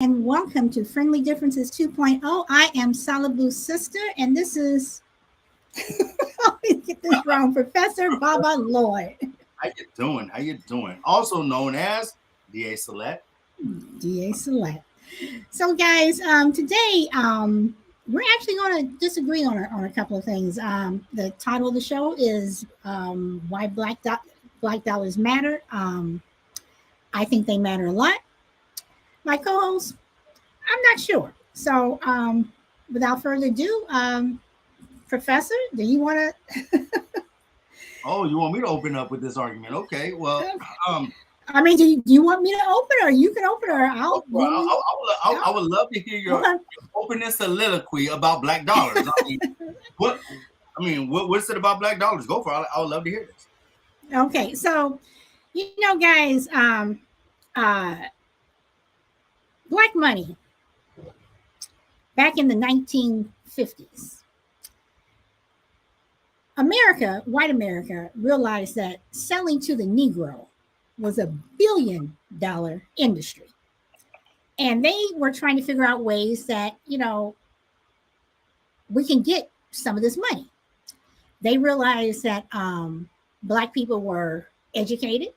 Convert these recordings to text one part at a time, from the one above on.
and welcome to Friendly Differences 2.0. I am Salabu's sister, and this is, always get this wrong, Professor Baba Lloyd. How you doing? How you doing? Also known as DA Select. DA Select. So, guys, today we're actually going to disagree on a couple of things. The title of the show is Why Black Dollars Matter. I think they matter a lot. My co host, I'm not sure. So, without further ado, Professor, do you want to? Oh, you want me to open up with this argument? Okay. Well, um, I mean, do you want me to open, or you can open, or I'll. You want me? I would love to hear your Okay. opening soliloquy about black dollars. What? What's it about black dollars? Go for it. I would love to hear this. Okay. So, guys, uh, black money back in the 1950s. White America, realized that selling to the Negro was a $1 billion industry. And they were trying to figure out ways that, we can get some of this money. They realized that Black people were educated,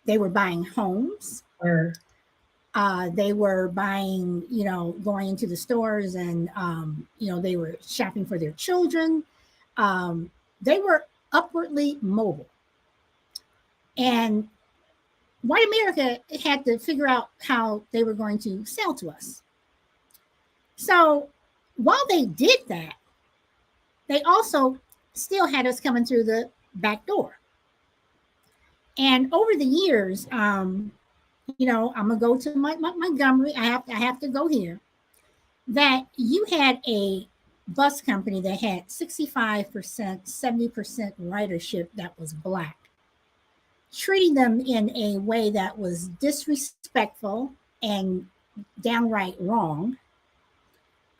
they were buying homes, or they were buying, going into the stores and, they were shopping for their children. They were upwardly mobile. And white America had to figure out how they were going to sell to us. So while they did that, they also still had us coming through the back door. And over the years, I'm gonna go to Montgomery. I have to go here. That you had a bus company that had 65%, 70% ridership that was Black, treating them in a way that was disrespectful and downright wrong,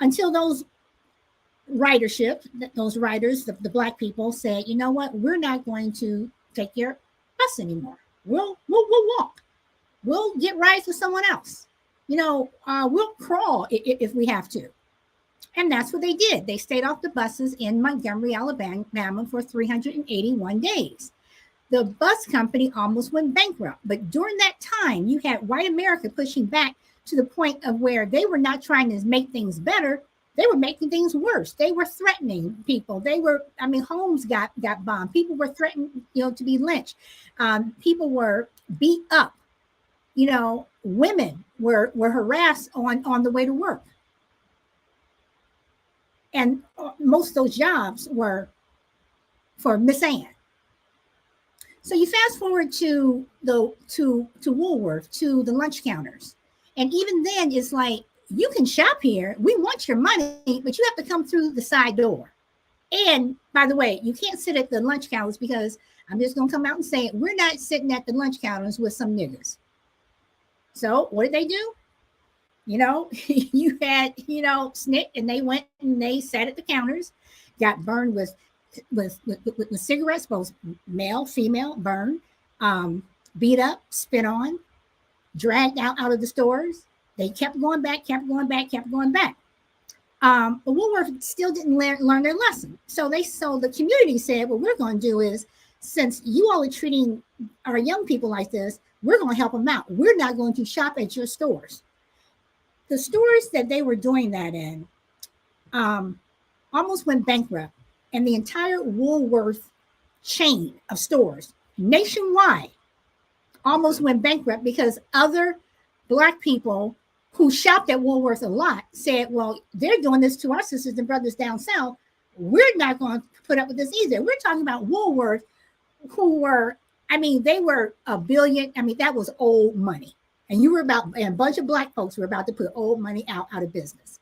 until those riders, the Black people said, you know what, we're not going to take your bus anymore. We'll walk. We'll get rides with someone else. We'll crawl if we have to. And that's what they did. They stayed off the buses in Montgomery, Alabama for 381 days. The bus company almost went bankrupt. But during that time, you had white America pushing back to the point of where they were not trying to make things better. They were making things worse. They were threatening people. Homes got bombed. People were threatened, to be lynched. People were beat up. Women were harassed on the way to work. And most of those jobs were for Miss Ann. So you fast forward to Woolworth, to the lunch counters. And even then it's like, you can shop here. We want your money, but you have to come through the side door. And by the way, you can't sit at the lunch counters, because I'm just going to come out and say it. We're not sitting at the lunch counters with some niggas. So what did they do? You had, SNCC, and they went and they sat at the counters, got burned with cigarettes, both male, female, burned, beat up, spit on, dragged out of the stores. They kept going back. But Woolworth still didn't learn their lesson. So the community said, what we're going to do is, since you all are treating our young people like this, we're going to help them out. We're not going to shop at your stores. The stores that they were doing that in almost went bankrupt. And the entire Woolworth chain of stores nationwide almost went bankrupt, because other Black people who shopped at Woolworth a lot said, well, they're doing this to our sisters and brothers down south. We're not going to put up with this either. We're talking about Woolworth, who were, they were $1 billion. That was old money. And a bunch of Black folks were about to put old money out of business.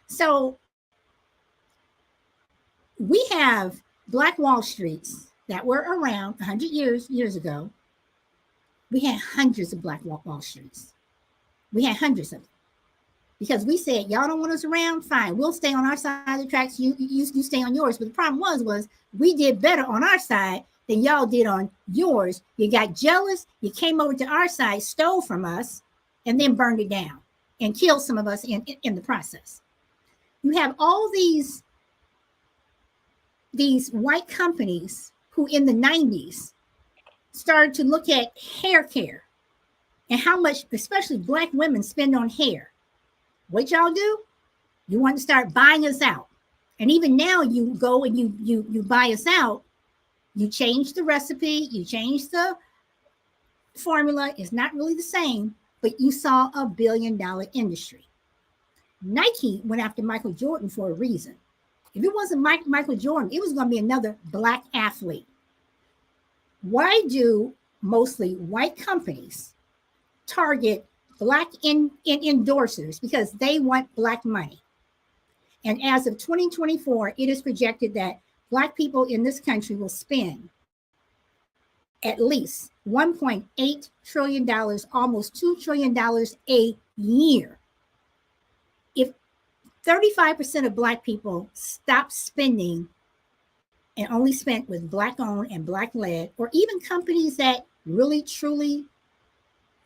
So we have Black Wall Streets that were around 100 years ago. We had hundreds of Black Wall Streets. We had hundreds of them. Because we said, y'all don't want us around? Fine, we'll stay on our side of the tracks. You stay on yours. But the problem was we did better on our side than y'all did on yours. You got jealous. You came over to our side, stole from us, and then burned it down and killed some of us in the process. You have all these white companies who in the 90s started to look at hair care and how much, especially Black women, spend on hair. What y'all do? You want to start buying us out. And even now you go and you buy us out. You change the recipe, you change the formula. It's not really the same, but you saw a $1 billion industry. Nike went after Michael Jordan for a reason. If it wasn't Michael Jordan, it was going to be another Black athlete. Why do mostly white companies target Black endorsers? Because they want Black money. And as of 2024, it is projected that Black people in this country will spend at least $1.8 trillion, almost $2 trillion a year. If 35% of Black people stop spending and only spent with Black owned and Black led, or even companies that really truly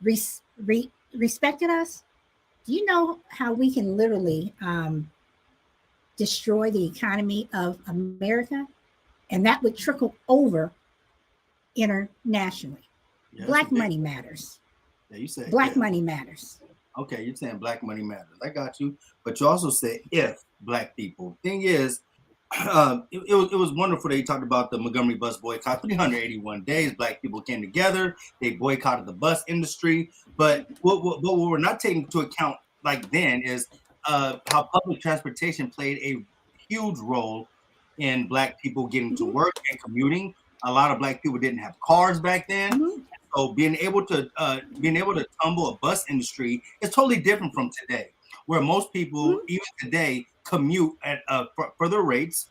respected us, do you know how we can literally destroy the economy of America? And that would trickle over internationally. Yeah, Black money matters. Yeah, you said Black money matters. Okay, you're saying Black money matters. I got you. But you also said if Black people. Thing is, it was wonderful that you talked about the Montgomery bus boycott. 381 days, Black people came together. They boycotted the bus industry. But what we're not taking into account like then is how public transportation played a huge role in Black people getting to work and commuting. A lot of Black people didn't have cars back then. So being able to tumble a bus industry is totally different from today, where most people even today commute at further rates.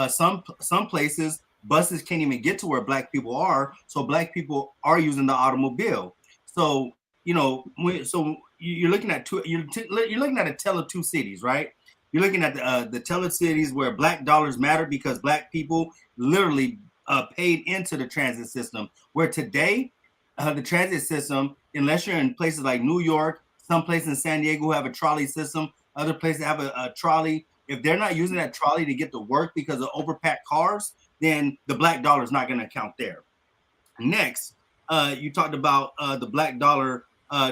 Some places buses can't even get to where Black people are, so Black people are using the automobile. So you're looking at a tale of two cities, right? You're looking at the tale of cities where Black dollars matter because Black people literally paid into the transit system. Where today, the transit system, unless you're in places like New York, some places in San Diego who have a trolley system, other places have a trolley. If they're not using that trolley to get to work because of overpacked cars, then the Black dollar is not going to count there. Next, you talked about the Black dollar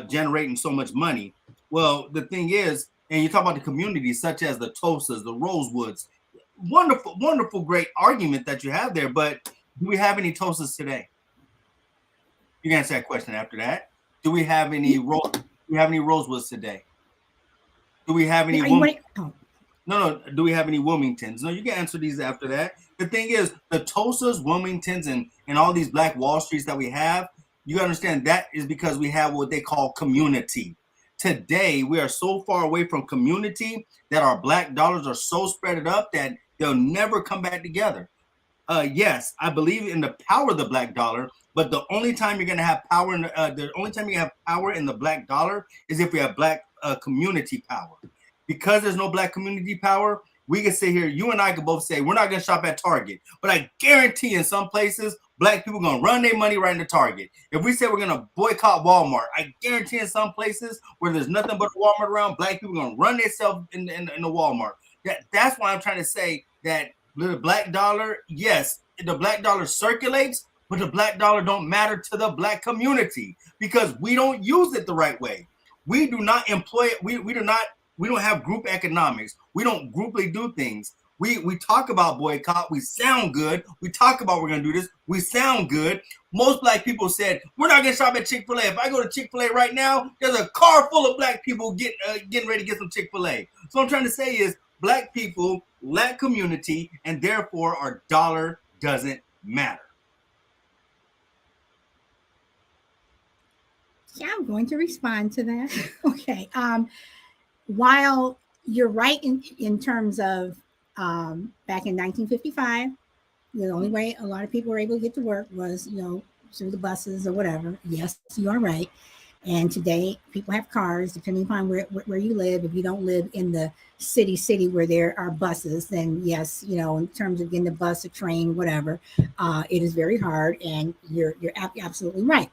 generating so much money. Well, the thing is, and you talk about the communities such as the Tulsas, the Rosewoods, wonderful, great argument that you have there. But do we have any Tulsas today? You can answer that question after that. Do we have any Rosewoods today? Do we have any? No. Do we have any Wilmingtons? No, you can answer these after that. The thing is, the Tulsas, Wilmingtons, and all these Black Wall Streets that we have, you understand that is because we have what they call community. Today, we are so far away from community that our Black dollars are so spread up that they'll never come back together. Yes, I believe in the power of the Black dollar, but the only time you're going to have power in the Black dollar is if we have Black community power. Because there's no Black community power, we can sit here, you and I can both say we're not going to shop at Target, but I guarantee in some places Black people are going to run their money right into Target. If we say we're going to boycott Walmart, I guarantee in some places where there's nothing but Walmart around, Black people are going to run themselves in the Walmart. That's why I'm trying to say that the Black dollar, yes, the Black dollar circulates, but the Black dollar don't matter to the Black community because we don't use it the right way. We do not employ it. We don't have group economics. We don't grouply do things. We talk about boycott. We sound good. We talk about we're going to do this. We sound good. Most Black people said, we're not going to shop at Chick-fil-A. If I go to Chick-fil-A right now, there's a car full of Black people getting ready to get some Chick-fil-A. So what I'm trying to say is Black people lack community, and therefore our dollar doesn't matter. Yeah, I'm going to respond to that. Okay. While you're right in terms of back in 1955, the only way a lot of people were able to get to work was, through the buses or whatever. Yes, you are right. And today people have cars, depending upon where you live. If you don't live in the city where there are buses, then yes, in terms of getting a bus, a train, whatever, it is very hard. And you're absolutely right.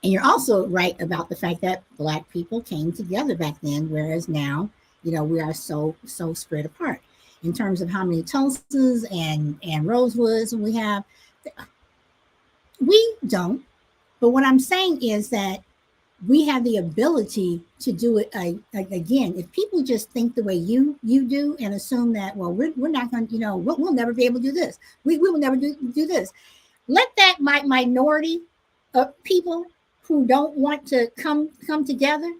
And you're also right about the fact that Black people came together back then, whereas now, we are so spread apart in terms of how many Tulsas and Rosewoods we have. We don't. But what I'm saying is that we have the ability to do it again. If people just think the way you do and assume that, well, we're not going to, we'll never be able to do this. We will never do this. Let that minority of people who don't want to come together,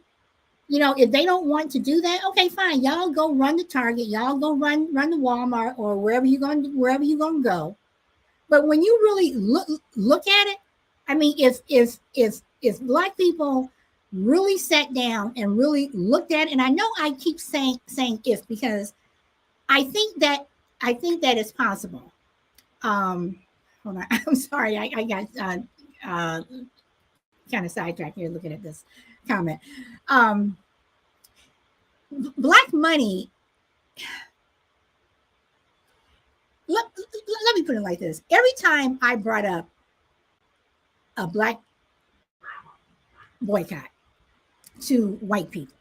if they don't want to do that, okay, fine. Y'all go run the Target, y'all go run the Walmart or wherever you're gonna go. But when you really look at it, I mean, if Black people really sat down and really looked at it, and I know I keep saying if, because I think that it's possible. Hold on, I'm sorry, I got kind of sidetracked here looking at this comment. Black money. Let me put it like this. Every time I brought up a Black boycott to white people,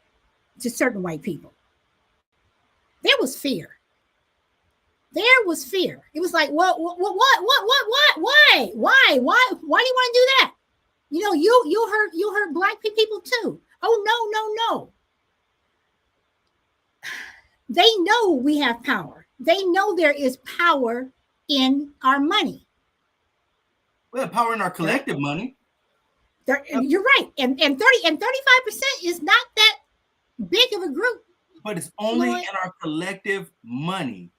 to certain white people, there was fear. There was fear. It was like, what, why do you want to do that? You hurt Black people too. Oh, no. They know we have power. They know there is power in our money. We have power in our collective money. You're right. And 35% is not that big of a group. But it's only in our collective money.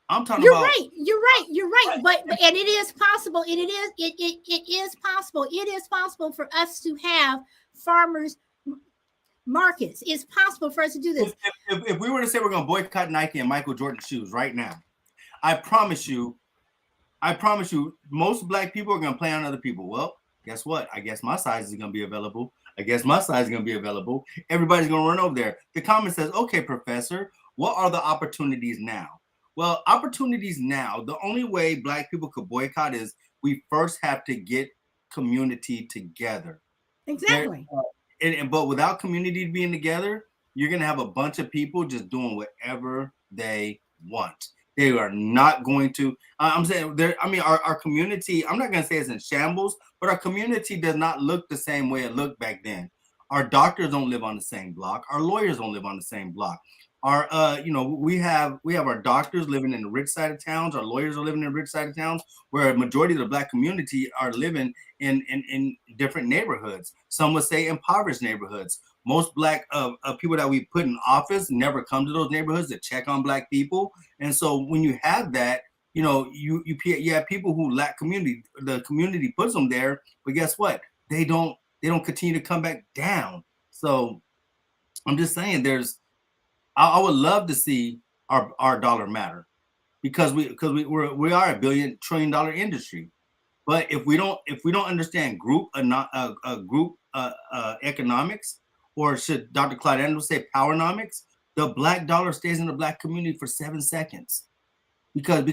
I'm talking You're about. You're right. But and it is possible. It is possible. It is possible for us to have farmers markets. It's possible for us to do this. If we were to say we're going to boycott Nike and Michael Jordan shoes right now, I promise you, most Black people are going to play on other people. Well, guess what? I guess my size is going to be available. Everybody's going to run over there. The comment says, okay, professor, what are the opportunities now? Well, opportunities now, the only way Black people could boycott is we first have to get community together. Exactly. But without community being together, you're going to have a bunch of people just doing whatever they want. They are not going to. I'm saying our community, I'm not going to say it's in shambles, but our community does not look the same way it looked back then. Our doctors don't live on the same block. Our lawyers don't live on the same block. Our, we have our doctors living in the rich side of towns. Our lawyers are living in the rich side of towns, where a majority of the Black community are living in different neighborhoods. Some would say impoverished neighborhoods. Most Black people that we put in office never come to those neighborhoods to check on Black people. And so when you have that, you have people who lack community. The community puts them there, but guess what? They don't continue to come back down. So I'm just saying, I would love to see our dollar matter, because we are a $1 trillion industry. But if we don't understand group economics, or should Dr. Clyde Andrews say powernomics, the Black dollar stays in the Black community for 7 seconds. Because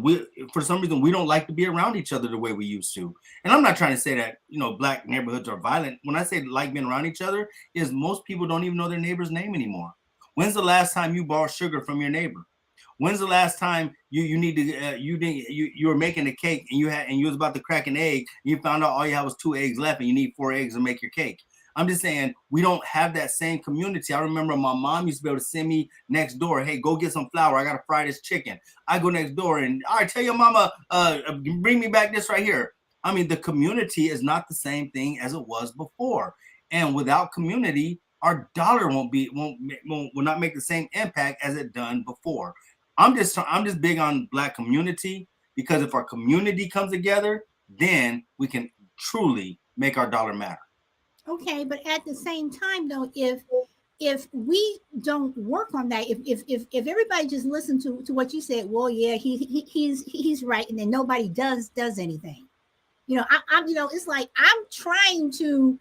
we, for some reason, we don't like to be around each other the way we used to. And I'm not trying to say that Black neighborhoods are violent. When I say like being around each other, is most people don't even know their neighbor's name anymore. When's the last time you borrowed sugar from your neighbor? When's the last time you were making a cake and you was about to crack an egg and you found out all you had was 2 eggs left and you need 4 eggs to make your cake? I'm just saying, we don't have that same community. I remember my mom used to be able to send me next door, hey, go get some flour. I got to fry this chicken. I go next door and, all right, tell your mama, bring me back this right here. I mean, the community is not the same thing as it was before. And without community, our dollar will not make the same impact as it done before. I'm just big on Black community, because if our community comes together, then we can truly make our dollar matter. Okay, but at the same time, though, if we don't work on that, if everybody just listen to what you said, well, yeah, he's right, and then nobody does anything. I'm it's like I'm trying to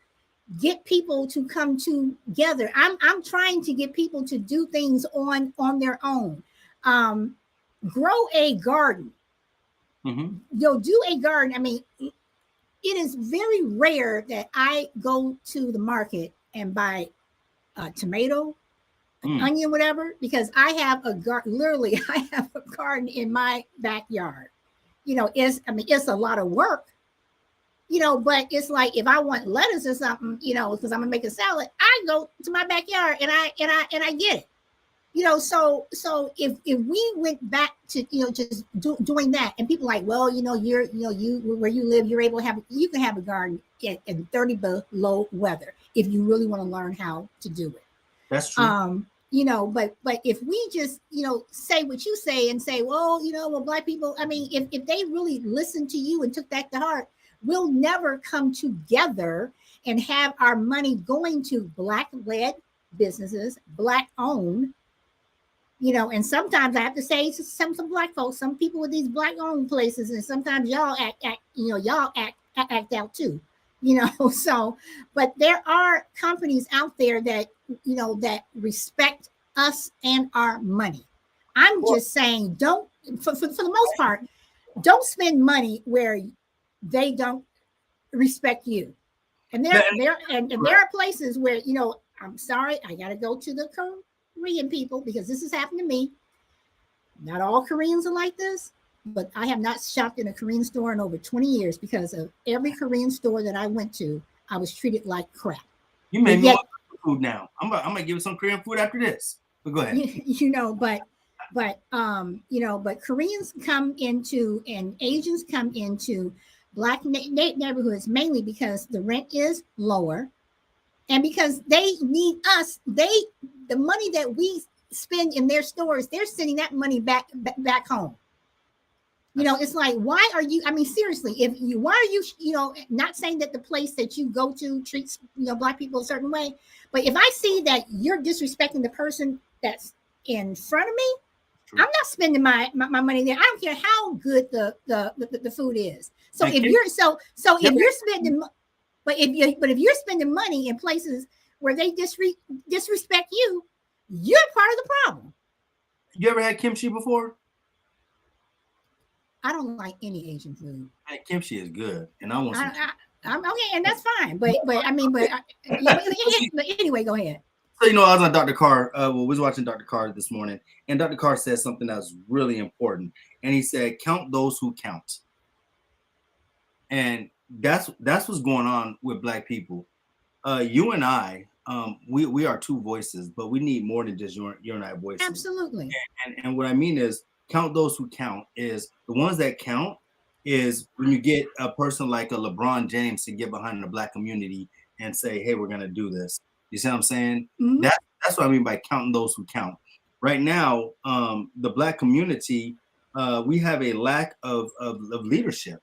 get people to come together. I'm trying to get people to do things on their own. Grow a garden. Mm-hmm. Do a garden. I mean, it is very rare that I go to the market and buy a tomato, onion, whatever, because I have a garden. Literally, I have a garden in my backyard. It's a lot of work, but it's like if I want lettuce or something, because I'm gonna make a salad, I go to my backyard and I get it. So if we went back to just doing that, and people like, well, you where you live, you're able to you can have a garden in 30 below weather if you really want to learn how to do it. That's true. But if we just say what you say and say, well, Black people, I mean, if they really listened to you and took that to heart, we'll never come together and have our money going to Black led businesses, Black owned. And sometimes I have to say to some Black folks, some people with these Black owned places, and sometimes y'all act out too, So, but there are companies out there that that respect us and our money. I'm just saying, don't for the most part, don't spend money where they don't respect you. And there are places where I'm sorry, I got to go to the Korean people because this has happened to me. Not all Koreans are like this, but I have not shopped in a Korean store in over 20 years because of every Korean store that I went to, I was treated like crap. You made me want food now. I'm gonna give you some Korean food after this. But go ahead. But Koreans come into and Asians come into Black neighborhoods mainly because the rent is lower. And because they need us, the money that we spend in their stores, they're sending that money back home. It's like, why are you? I mean, seriously, why are you? Not saying that the place that you go to treats Black people a certain way, but if I see that you're disrespecting the person that's in front of me, true, I'm not spending my money there. I don't care how good the food is. So if you're spending. But if you're spending money in places where they disrespect you, you're part of the problem. You ever had kimchi before? I don't like any Asian food. Man, kimchi is good, and I want some. I'm okay, and that's fine. But anyway, go ahead. So I was on Dr. Carr. We was watching Dr. Carr this morning, and Dr. Carr said something that's really important, and he said, "Count those who count." And that's what's going on with Black people. You and I, we are two voices, but we need more than just your and I voices. Absolutely. And what I mean is, count those who count. Is the ones that count is when you get a person like a LeBron James to get behind the Black community and say, "Hey, we're gonna do this." You see what I'm saying? Mm-hmm. That's what I mean by counting those who count. Right now, the Black community, we have a lack of leadership.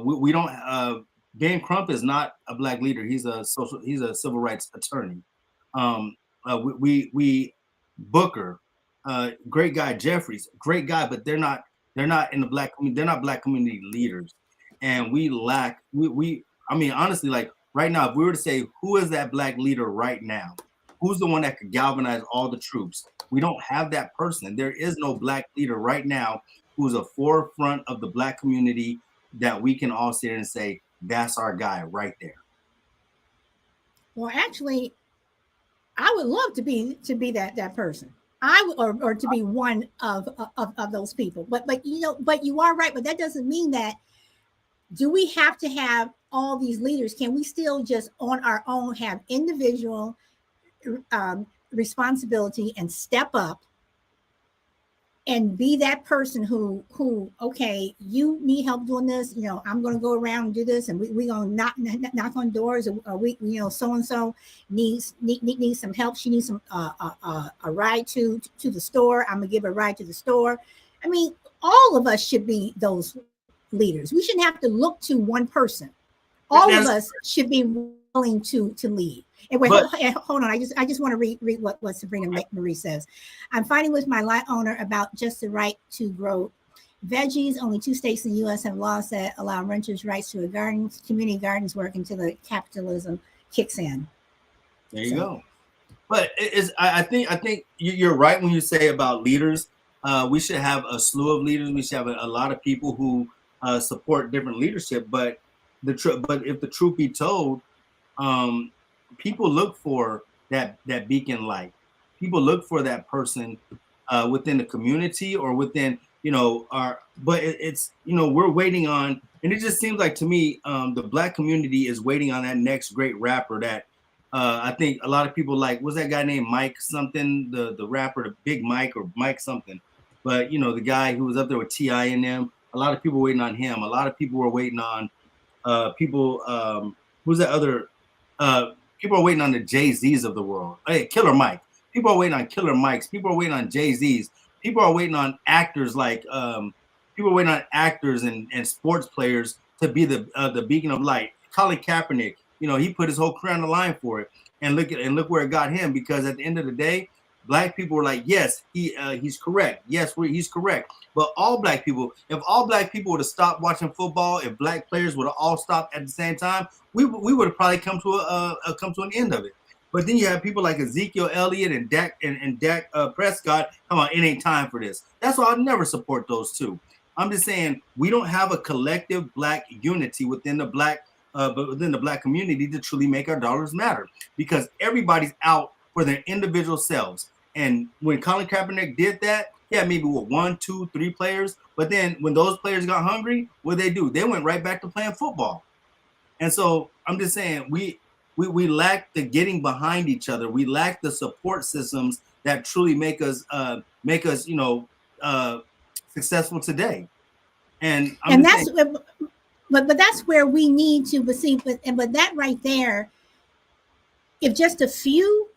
We don't. Dan Crump is not a Black leader. He's a civil rights attorney. We Booker, great guy. Jeffries, great guy, but they're not in the Black community. They're not Black community leaders, and we lack. I mean, honestly, like right now, if we were to say who is that Black leader right now, who's the one that could galvanize all the troops? We don't have that person. There is no Black leader right now who's a forefront of the Black community that we can all sit and say, that's our guy right there. Well, actually, I would love to be that person. Or to be one of those people. But you are right. But that doesn't mean that. Do we have to have all these leaders? Can we still just on our own have individual responsibility and step up and be that person who okay, you need help doing this, I'm going to go around and do this, and we're going to knock on doors, or we so and so needs some help, she needs some a ride to the store, I'm going to give her a ride to the store. I mean, all of us should be those leaders. We shouldn't have to look to one person. All of us should be willing to lead. And wait, hold on. I just want to read what Sabrina Marie says. I'm fighting with my lot owner about just the right to grow veggies. Only 2 states in the U.S. have laws that allow renters rights to a garden. Community gardens work until the capitalism kicks in. There you go. But I think you're right when you say about leaders. We should have a slew of leaders. We should have a lot of people who support different leadership. But but if the truth be told, um, people look for that beacon light. People look for that person within the community or within our. But it's we're waiting on, and it just seems like to me the Black community is waiting on that next great rapper that I think a lot of people like. What's that guy named Mike something? The rapper, the Big Mike or Mike something. But the guy who was up there with Ti and them. A lot of people waiting on him. A lot of people were waiting on people. Who's that other? People are waiting on the Jay-Z's of the world. Hey, Killer Mike. People are waiting on Killer Mikes. People are waiting on Jay-Z's. People are waiting on actors like people are waiting on actors and sports players to be the beacon of light. Colin Kaepernick, he put his whole career on the line for it, and look where it got him. Because at the end of the day, Black people were like, yes, he's correct. Yes, he's correct. But all Black people, if all Black people would have stopped watching football, if Black players would have all stopped at the same time, we would have probably come to an end of it. But then you have people like Ezekiel Elliott and Dak Prescott. Come on, it ain't time for this. That's why I'll never support those two. I'm just saying we don't have a collective Black unity within the Black community to truly make our dollars matter, because everybody's out for their individual selves. And when Colin Kaepernick did that, yeah, maybe with 1, 2, 3 players. But then when those players got hungry, what they do? They went right back to playing football. And so I'm just saying we lack the getting behind each other. We lack the support systems that truly make us successful today. And that's but that's where we need to receive. But that right there, if just a few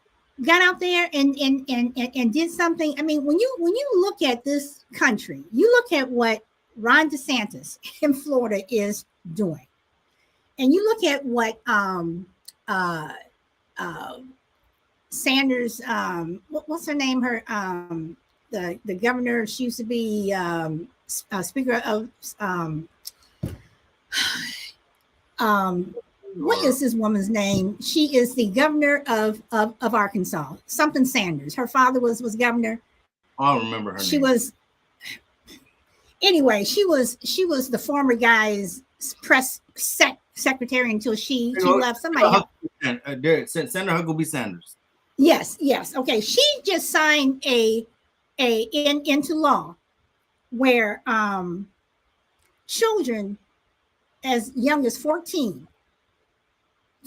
got out there and did something. I mean, when you look at this country, you look at what Ron DeSantis in Florida is doing, and you look at what Sanders, what's her name? Her the governor. She used to be Speaker of what is this woman's name? She is the governor of Arkansas. Something Sanders. Her father was governor. I don't remember her name. She was the former guy's press secretary until she left. Somebody Senator Huckabee Sanders. Yes. Okay. She just signed into law where children as young as 14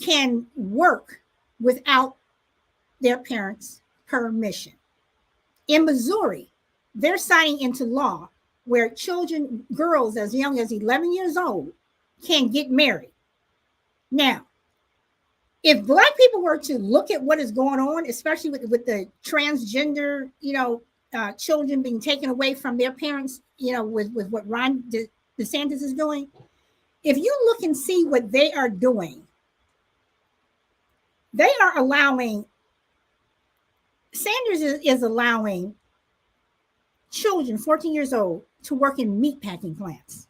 can work without their parents' permission. In Missouri, they're signing into law where girls as young as 11 years old can get married. Now, if Black people were to look at what is going on, especially with the transgender, children being taken away from their parents, with what Ron DeSantis is doing, if you look and see what they are doing, they are allowing, Sanders is allowing children 14 years old to work in meatpacking plants.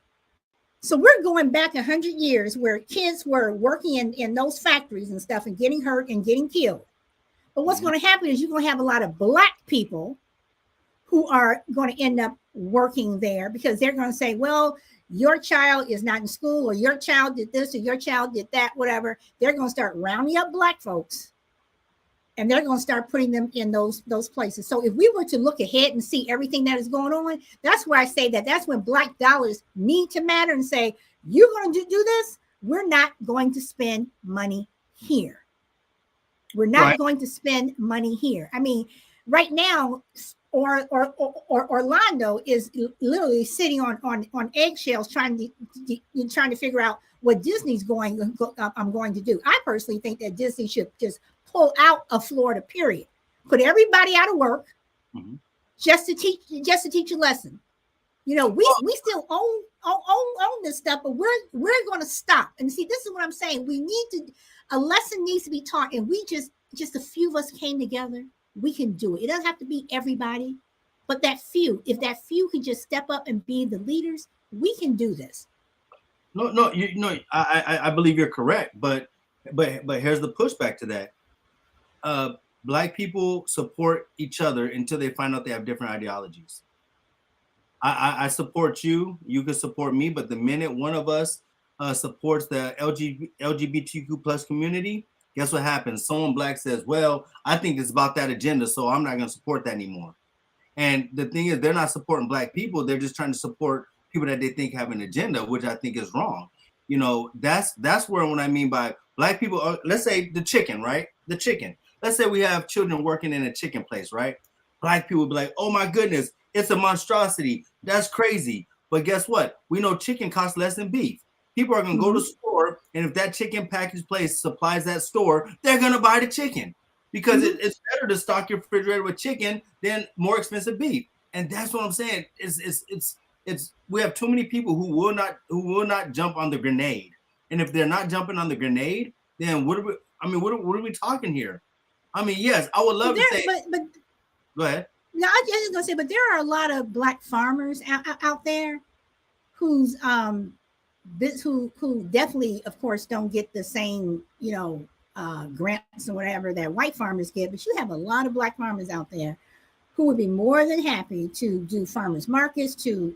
So we're going back 100 years where kids were working in those factories and stuff and getting hurt and getting killed. But what's going to happen is you're going to have a lot of Black people who are going to end up working there because they're going to say, well, your child is not in school, or your child did this, or your child did that, whatever. They're going to start rounding up Black folks, and they're going to start putting them in those places. So if we were to look ahead and see everything that is going on, that's where I say that's when Black dollars need to matter and say, you're going to do this. We're not going to spend money here. We're not going to spend money here. I mean, right now, or Orlando is literally sitting on eggshells trying to figure out what Disney's going to do. I personally think that Disney should just pull out of Florida, period. Put everybody out of work, just to teach a lesson. We still own this stuff, but we're going to stop. And see, this is what I'm saying. A lesson needs to be taught, and we just a few of us came together. We can do it. It doesn't have to be everybody, but if that few could just step up and be the leaders, we can do this. No, I believe you're correct, but here's the pushback to that. Black people support each other until they find out they have different ideologies. I support you. You can support me, but the minute one of us supports the LGBTQ plus community, guess what happens? Someone black says, well, I think it's about that agenda, so I'm not going to support that anymore. And the thing is, they're not supporting black people. They're just trying to support people that they think have an agenda, which I think is wrong. You know, that's where what I mean by black people. Let's say the chicken, right? The chicken. Let's say we have children working in a chicken place, right? Black people be like, oh my goodness, it's a monstrosity. That's crazy. But guess what? We know chicken costs less than beef. People are going to go to the store, and if that chicken package place supplies that store, they're going to buy the chicken because it's better to stock your refrigerator with chicken than more expensive beef. And that's what I'm saying. It's we have too many people who will not jump on the grenade. And if they're not jumping on the grenade, then what are we talking here? I mean, yes, I would love to say. But go ahead. No, I was gonna say, but there are a lot of black farmers out there who definitely, of course, don't get the same, grants or whatever that white farmers get. But you have a lot of black farmers out there who would be more than happy to do farmers markets to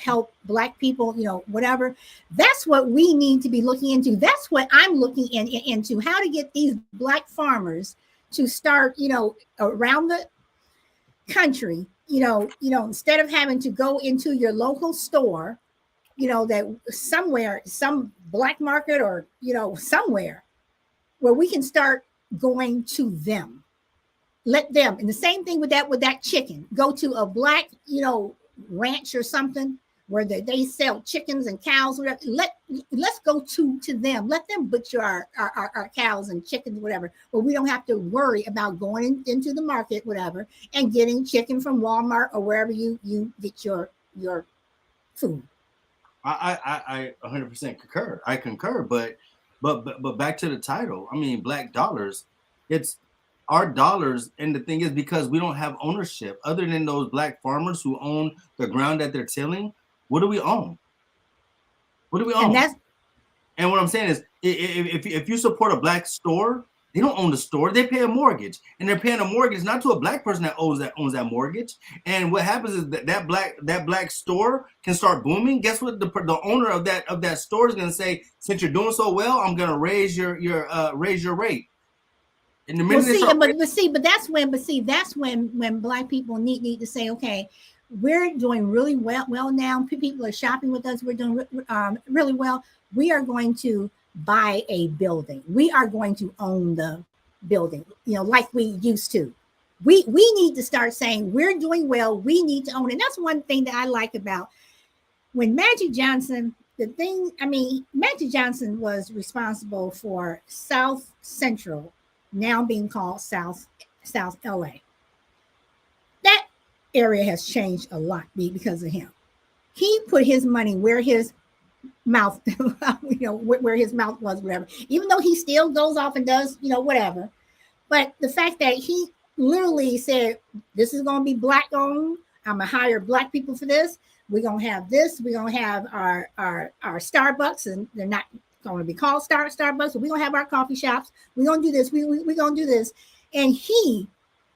help black people, whatever. That's what we need to be looking into. That's what I'm looking into, how to get these black farmers to start, around the country, instead of having to go into your local store, that somewhere, some black market or, somewhere where we can start going to them. Let them, and the same thing with that chicken, go to a black, ranch or something where they sell chickens and cows. Whatever. Let's go to them. Let them butcher our cows and chickens, whatever. But we don't have to worry about going into the market, whatever, and getting chicken from Walmart or wherever you get your food. I 100% concur. I concur, but back to the title. I mean, black dollars. It's our dollars, and the thing is, because we don't have ownership, other than those black farmers who own the ground that they're tilling, what do we own? What do we own? And what I'm saying is, if you support a black store, they don't own the store; they pay a mortgage, and they're paying a mortgage not to a black person that owns that mortgage. And what happens is that black store can start booming. Guess what? The owner of that store is going to say, since you're doing so well, I'm going to raise your rate. But that's when black people need to say, okay, we're doing really well now. People are shopping with us. We're doing really well. We are going to buy a building. We are going to own the building, like we used to. We need to start saying we're doing well. We need to own it. And that's one thing that I like about when Magic Johnson. Magic Johnson was responsible for South Central, now being called South LA. That area has changed a lot because of him. He put his money where his mouth, where his mouth was, whatever. Even though he still goes off and does, whatever. But the fact that he literally said, this is going to be black owned. I'm going to hire black people for this. We're going to have this. We're going to have our Starbucks, and they're not going to be called Starbucks, but we're going to have our coffee shops. We're going to do this. We're going to do this. And he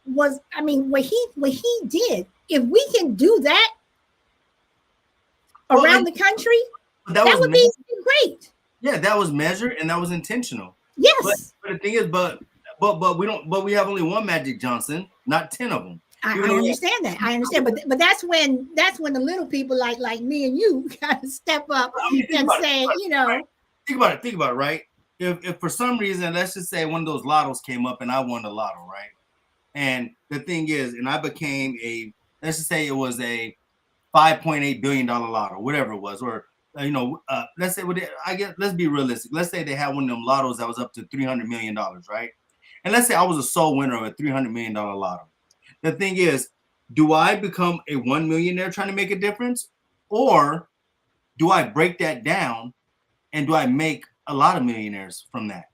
was, what he did, if we can do that around the country, that would be great. Yeah, that was measured and that was intentional. Yes. But the thing is, but we have only one Magic Johnson, not 10 of them. I understand that. I understand, but that's when the little people like me and you gotta step up and say, Right. Think about it, right? If for some reason, let's just say one of those lottos came up and I won the lotto, right? And the thing is, and I became let's just say it was a $5.8 billion lotto, whatever it was, or let's say let's be realistic. Let's say they had one of them lottos that was up to $300 million, right? And let's say I was a sole winner of a $300 million lotto. The thing is, do I become a 1 millionaire trying to make a difference, or do I break that down and do I make a lot of millionaires from that?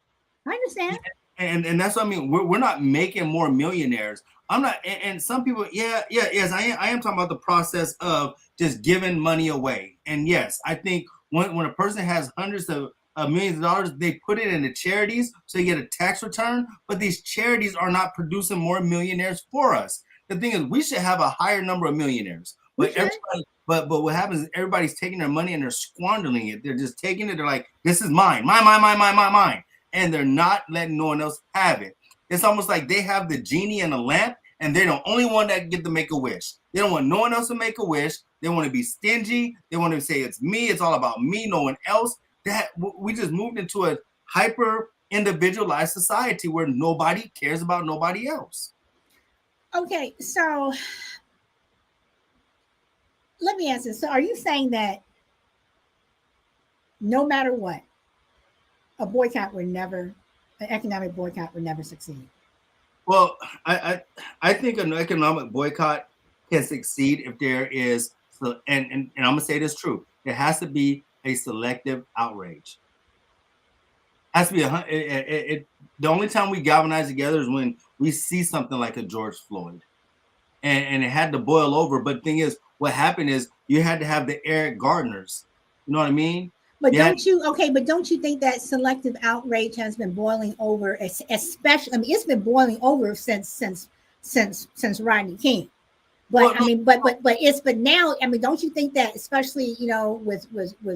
I understand. And that's what I mean. We're not making more millionaires. I'm not. And some people, yes, I am talking about the process of just giving money away. And yes, I think when a person has hundreds of millions of dollars, they put it into charities so they get a tax return. But these charities are not producing more millionaires for us. The thing is, we should have a higher number of millionaires. But But what happens is everybody's taking their money and they're squandering it. They're just taking it. They're like, this is mine, mine. And they're not letting no one else have it. It's almost like they have the genie in the lamp and they're the only one that get to make a wish. They don't want no one else to make a wish. They want to be stingy. They want to say it's me. It's all about me, no one else. That we just moved into a hyper individualized society where nobody cares about nobody else. Okay, so let me ask this. So are you saying that no matter what, a boycott would never, an economic boycott would never succeed? Well, I think an economic boycott can succeed if there is, and I'm gonna say this true. There has to be a selective outrage. Has to be the only time we galvanize together is when we see something like a George Floyd, and it had to boil over. But the thing is, what happened is you had to have the Eric Gardners. You know what I mean? But don't you think that selective outrage has been boiling over, especially? I mean, it's been boiling over since Rodney King. But well, I mean, but now, I mean, don't you think that, especially with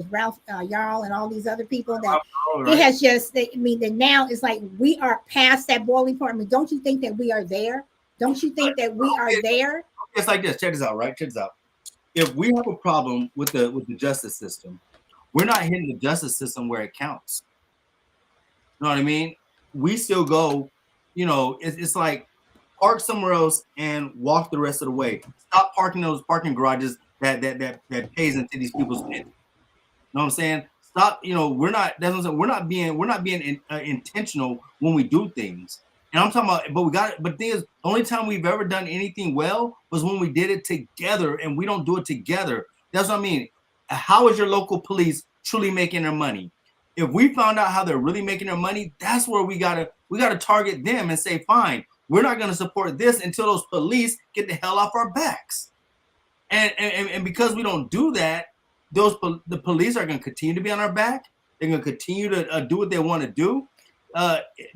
Ralph Yarl and all these other people, that it has just, I mean, that now it's like we are past that boiling point. I mean, don't you think that we are there? Don't you think that we are there? It's like this. Check this out, right? Check this out. If we have a problem with the justice system, we're not hitting the justice system where it counts. You know what I mean? We still go, it's like park somewhere else and walk the rest of the way. Stop parking those parking garages that pays into these people's heads. You know what I'm saying? Stop. We're not. That's what I'm saying. We're not being intentional when we do things. And I'm talking about. But the thing is, the only time we've ever done anything well was when we did it together, and we don't do it together. That's what I mean. How is your local police truly making their money? If we found out how they're really making their money, that's where we gotta target them and say, fine, we're not gonna support this until those police get the hell off our backs. And because we don't do that, the police are gonna continue to be on our back. They're gonna continue to do what they want to do.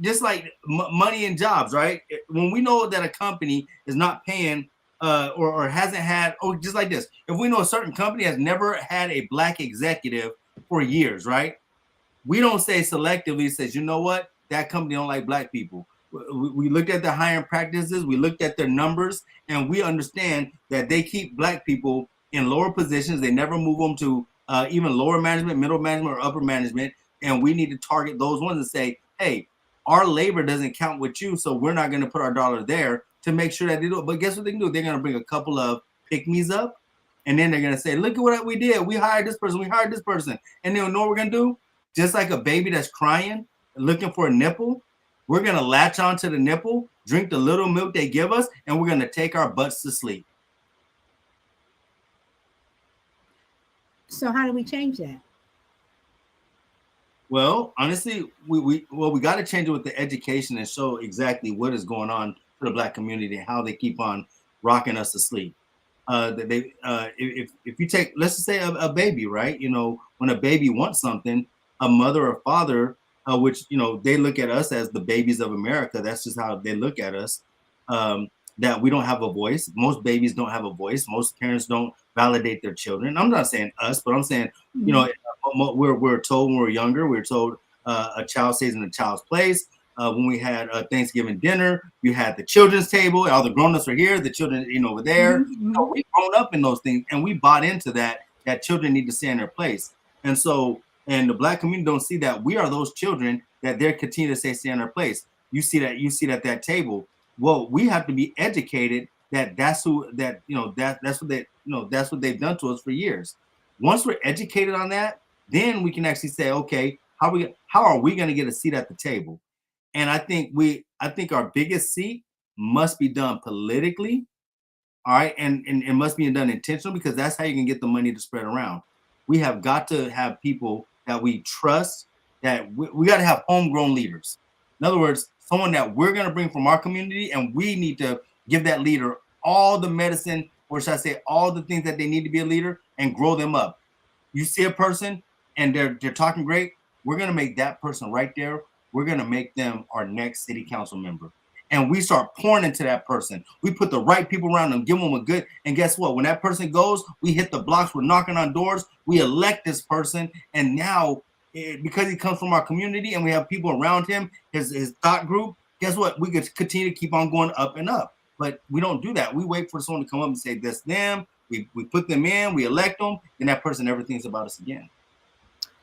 Just like money and jobs, right? When we know that a company is not paying or hasn't had, just like this, if we know a certain company has never had a black executive for years, right? We don't say selectively, says, you know what, that company don't like black people. We looked at their hiring practices, we looked at their numbers, and we understand that they keep black people in lower positions. They never move them to even lower management, middle management, or upper management. And we need to target those ones and say, hey, our labor doesn't count with you, so we're not going to put our dollar there to make sure that they do it. But guess what they can do? They're going to bring a couple of pick-me's up, and then they're going to say, look at what we did. We hired this person. We hired this person. And they'll know what we're going to do? Just like a baby that's crying, looking for a nipple, we're going to latch onto the nipple, drink the little milk they give us, and we're going to take our butts to sleep. So how do we change that? Well, honestly, we got to change it with the education and show exactly what is going on for the black community and how they keep on rocking us to sleep. If you take, let's just say a baby, right? When a baby wants something, a mother or father, which they look at us as the babies of America. That's just how they look at us. That we don't have a voice. Most babies don't have a voice. Most parents don't validate their children. I'm not saying us, but I'm saying we're told when we're younger. We're told a child stays in a child's place. When we had Thanksgiving dinner, you had the children's table. All the grown-ups are here. The children, over there. Mm-hmm. We've grown up in those things, and we bought into that children need to stay in their place. And so, and the black community don't see that we are those children that they're continue to stay in their place. You see that table. Well, we have to be educated that's what they've done to us for years. Once we're educated on that, then we can actually say, okay, how are we going to get a seat at the table? And I think our biggest seat must be done politically, all right, and it must be done intentionally, because that's how you can get the money to spread around. We have got to have people that we trust, that we got to have homegrown leaders. In other words, someone that we're going to bring from our community, and we need to give that leader all the medicine, or should I say all the things that they need to be a leader, and grow them up. You see a person and they're talking great, we're going to make that person right there, we're going to make them our next city council member. and we start pouring into that person. We put the right people around them, give them a good, and guess what? When that person goes, we hit the blocks, we're knocking on doors, we elect this person, and now because he comes from our community and we have people around him, his thought group, guess what? We could continue to keep on going up and up. But we don't do that. We wait for someone to come up and say this, them. We put them in, we elect them, and that person never thinks about us again.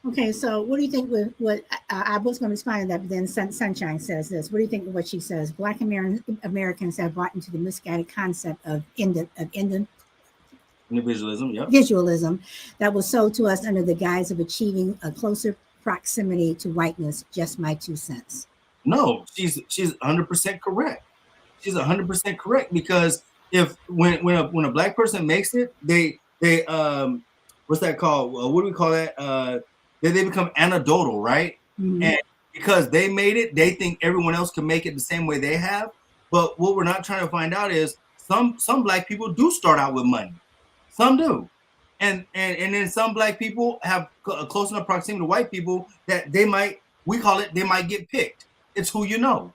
Okay, so what do you think with what I was going to respond to that, but then Sunshine says this. What do you think of what she says? Black Americans have bought into the misguided concept of Individualism, yep. Visualism that was sold to us under the guise of achieving a closer proximity to whiteness. Just my 2 cents. No, she's 100% correct. She's 100% correct, because if when a black person makes it, they what's that called? What do we call that? They become anecdotal, right? Mm-hmm. And because they made it, they think everyone else can make it the same way they have. But what we're not trying to find out is some black people do start out with money. Some do. And then some black people have a close enough proximity to white people that they might get picked. It's who you know.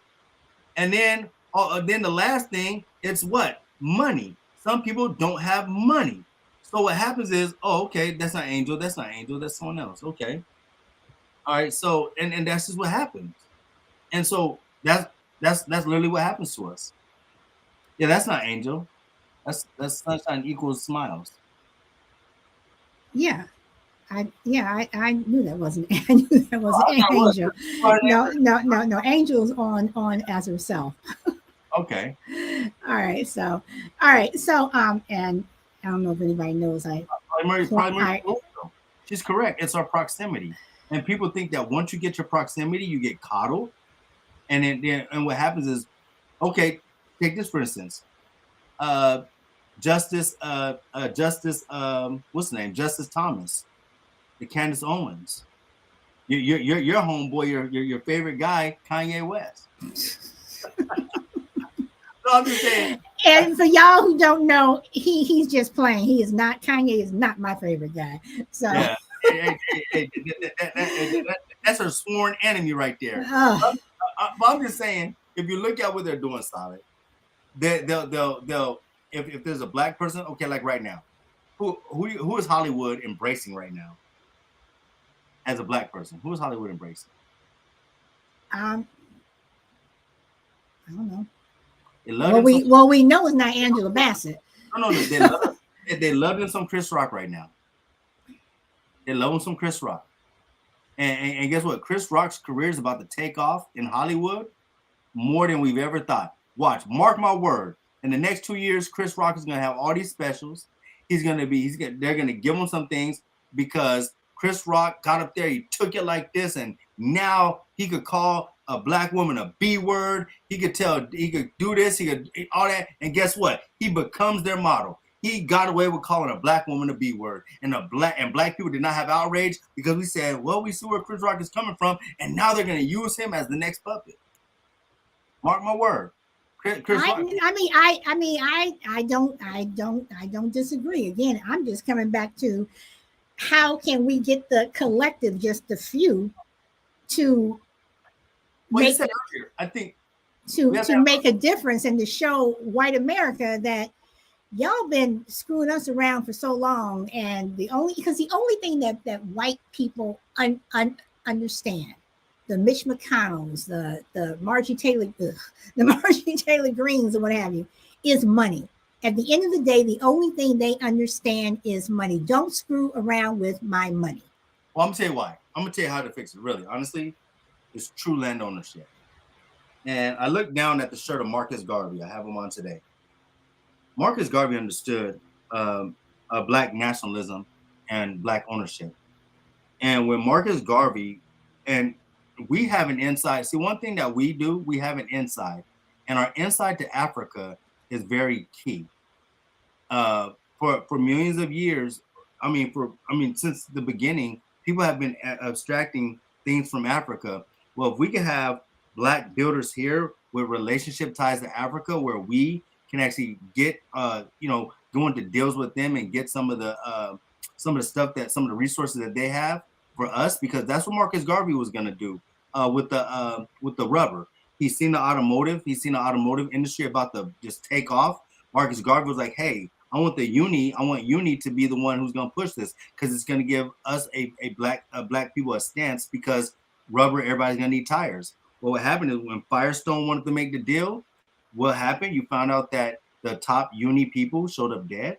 And then the last thing, it's what? Money. Some people don't have money. So what happens is, oh, okay, that's not Angel, that's someone else. Okay. All right, so and that's just what happens. And so that's literally what happens to us. Yeah, that's not Angel. That's Sunshine equals Smiles. Yeah. I knew that wasn't Angel. No. Angel's on as herself. Okay. All right. So and I don't know if anybody knows. She's correct. It's our proximity, and people think that once you get your proximity, you get coddled, and then what happens is, okay, take this for instance, Justice, what's the name? Justice Thomas, the Candace Owens, your homeboy, your favorite guy, Kanye West. No, I'm just saying. And for y'all who don't know, he's just playing. He is not. Kanye is not my favorite guy. So yeah. That's her sworn enemy right there. I'm just saying, if you look at what they're doing, Solid, they'll if there's a black person, okay, like right now, who is Hollywood embracing right now? As a black person, who is Hollywood embracing? I don't know. Well, we know it's not Angela Bassett. No, they love him some Chris Rock right now. They love him some Chris Rock, and guess what? Chris Rock's career is about to take off in Hollywood more than we've ever thought. Watch, mark my word. In the next 2 years, Chris Rock is gonna have all these specials. They're gonna give him some things because Chris Rock got up there, he took it like this, and now he could call a black woman a B word. He could do this, he could all that, and guess what? He becomes their model. He got away with calling a black woman a B word, and black people did not have outrage because we said, well, we see where Chris Rock is coming from, and now they're going to use him as the next puppet. Mark my word. Chris Rock. I don't disagree. Again, I'm just coming back to how can we get the collective, just the few, to you said earlier, I think to make a difference and to show white America that y'all been screwing us around for so long, and the only thing that white people understand, the Mitch McConnells, the Marjorie Taylor Greens, or what have you, is money. At the end of the day, the only thing they understand is money. Don't screw around with my money. Well, I'm gonna tell you why. I'm gonna tell you how to fix it. Really, honestly, it's true land ownership. And I looked down at the shirt of Marcus Garvey. I have him on today. Marcus Garvey understood black nationalism and black ownership. And when Marcus Garvey, and we have an insight. See, one thing that we do, we have an insight, and our insight to Africa is very key. For millions of years, since the beginning, people have been abstracting things from Africa. Well, if we can have black builders here with relationship ties to Africa, where we can actually get, go into deals with them and get some of the stuff some of the resources that they have for us, because that's what Marcus Garvey was going to do with the rubber. He's seen the automotive industry about to just take off. Marcus Garvey was like, hey, I want uni to be the one who's going to push this, because it's going to give us a black people a stance, because rubber, everybody's going to need tires. Well, what happened is when Firestone wanted to make the deal, what happened? You found out that the top uni people showed up dead.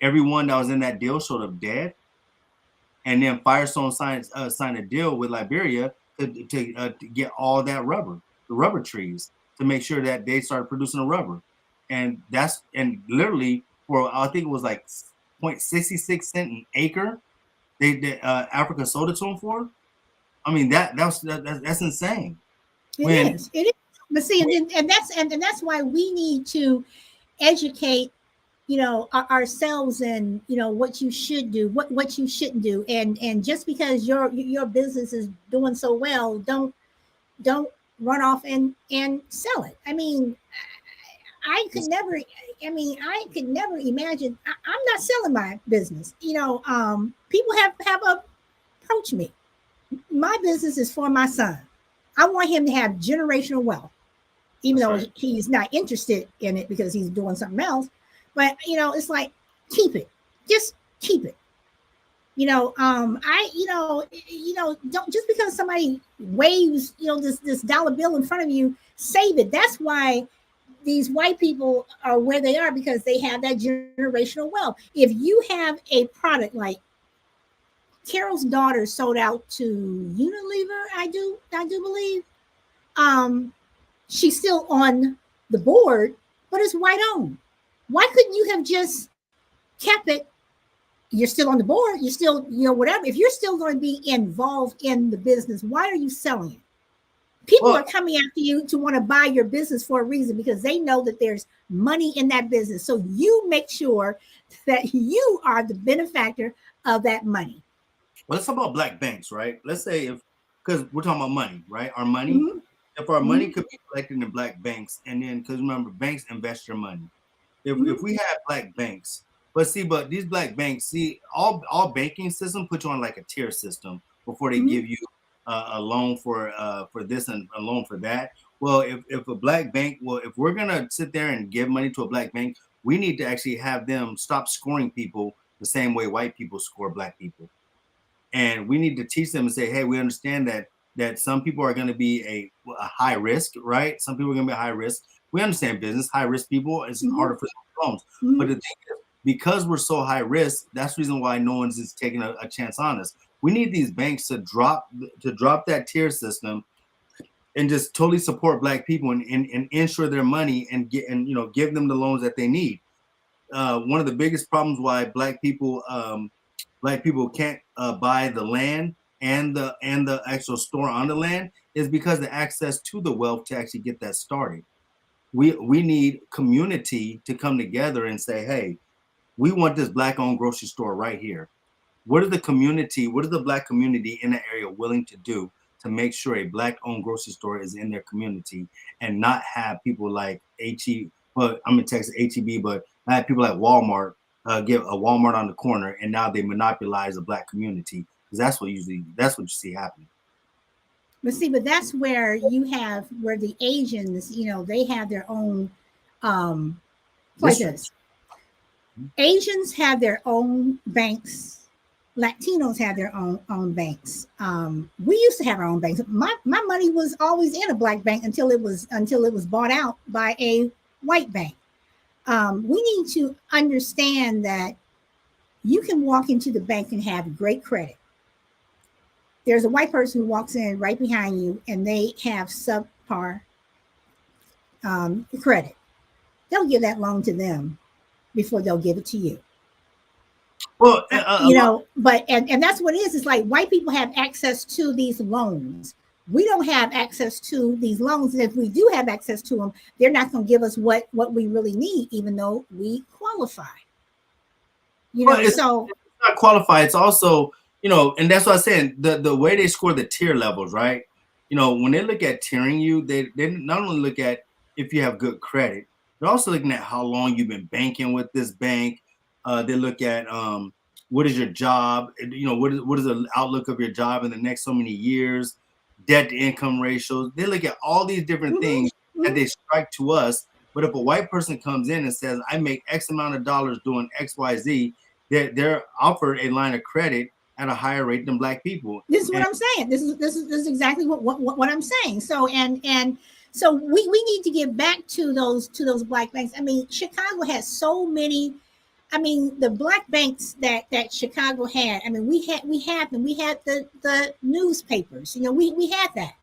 Everyone that was in that deal showed up dead. And then Firestone signed a deal with Liberia to get all that rubber, the rubber trees, to make sure that they started producing the rubber. And literally for, I think it was like 0.66 cent an acre, Africa sold it to them for. I mean, that's insane. It is. But see, and that's why we need to educate, ourselves, and what you should do, what you shouldn't do, and just because your business is doing so well, don't run off and sell it. I mean, I could never imagine. I'm not selling my business. People have approached me. My business is for my son. I want him to have generational wealth, even though he's not interested in it because he's doing something else. But it's like, keep it, just keep it. Don't, just because somebody waves, this dollar bill in front of you, save it. That's why these white people are where they are, because they have that generational wealth. If you have a product like Carol's daughter sold out to Unilever, I do believe. She's still on the board, but it's white owned. Why couldn't you have just kept it? You're still on the board. You're still, whatever. If you're still going to be involved in the business, why are you selling it? People are coming after you to want to buy your business for a reason, because they know that there's money in that business. So you make sure that you are the benefactor of that money. Well, let's talk about black banks, right? Let's say because we're talking about money, right? Our money. Mm-hmm. If our money could be collected in black banks, and then, because remember, banks invest your money. If we have black banks, but these black banks, all banking system put you on like a tier system before they give you a loan for this and a loan for that. Well, if a black bank, if we're gonna sit there and give money to a black bank, we need to actually have them stop scoring people the same way white people score black people, and we need to teach them and say, hey, we understand that some people are going to be a high risk, right? Some people are going to be high risk. We understand business, high risk people, it's harder for loans. But the thing is, because we're so high risk, that's the reason why no one's just taking a chance on us. We need these banks to drop that tier system and just totally support black people and insure their money and give them the loans that they need. One of the biggest problems why black people can't buy the land and the actual store on the land is because the access to the wealth to actually get that started. We need community to come together and say, hey, we want this black-owned grocery store right here. What is the black community in the area willing to do to make sure a black-owned grocery store is in their community, and not have people like HEB, well, I'm in Texas, HEB, but I have people like Walmart get a Walmart on the corner, and now they monopolize the black community, because that's what you see happening. But that's where where the Asians, they have their own places. Asians have their own banks. Latinos have their own banks. We used to have our own banks. My money was always in a black bank until it was bought out by a white bank. We need to understand that you can walk into the bank and have great credit. There's a white person who walks in right behind you and they have subpar credit. They'll give that loan to them before they'll give it to you. Well, but that's what it is. It's like white people have access to these loans. We don't have access to these loans. And if we do have access to them, they're not going to give us what we really need, even though we qualify. It's not qualified. It's also, and that's what I'm saying, the way they score the tier levels, right? When they look at tiering you, they not only look at if you have good credit, they're also looking at how long you've been banking with this bank. They look at what is your job, what is the outlook of your job in the next so many years. debt to income ratios. They look at all these different things that they strike to us. But if a white person comes in and says, I make X amount of dollars doing X, Y, Z, they're offered a line of credit at a higher rate than black people. This is what I'm saying. This is exactly what I'm saying. So so we need to get back to those black banks. I mean, Chicago has so many. I mean, the black banks that Chicago had. I mean, we had them. We had the newspapers. You know, we had that.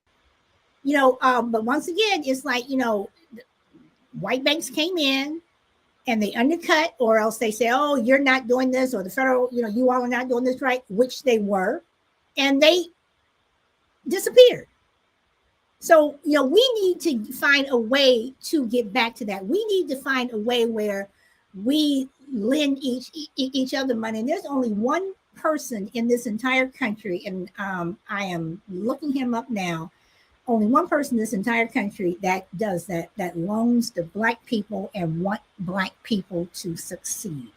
You know, but once again, it's like, you know, white banks came in and they undercut, or else they say, oh, you're not doing this, or the federal, you know, you all are not doing this right, which they were, and they disappeared. So, you know, we need to find a way to get back to that. We need to find a way where we lend each other money. And there's only one person in this entire country, and I am looking him up now. Only one person in this entire country that does that loans to black people and want black people to succeed.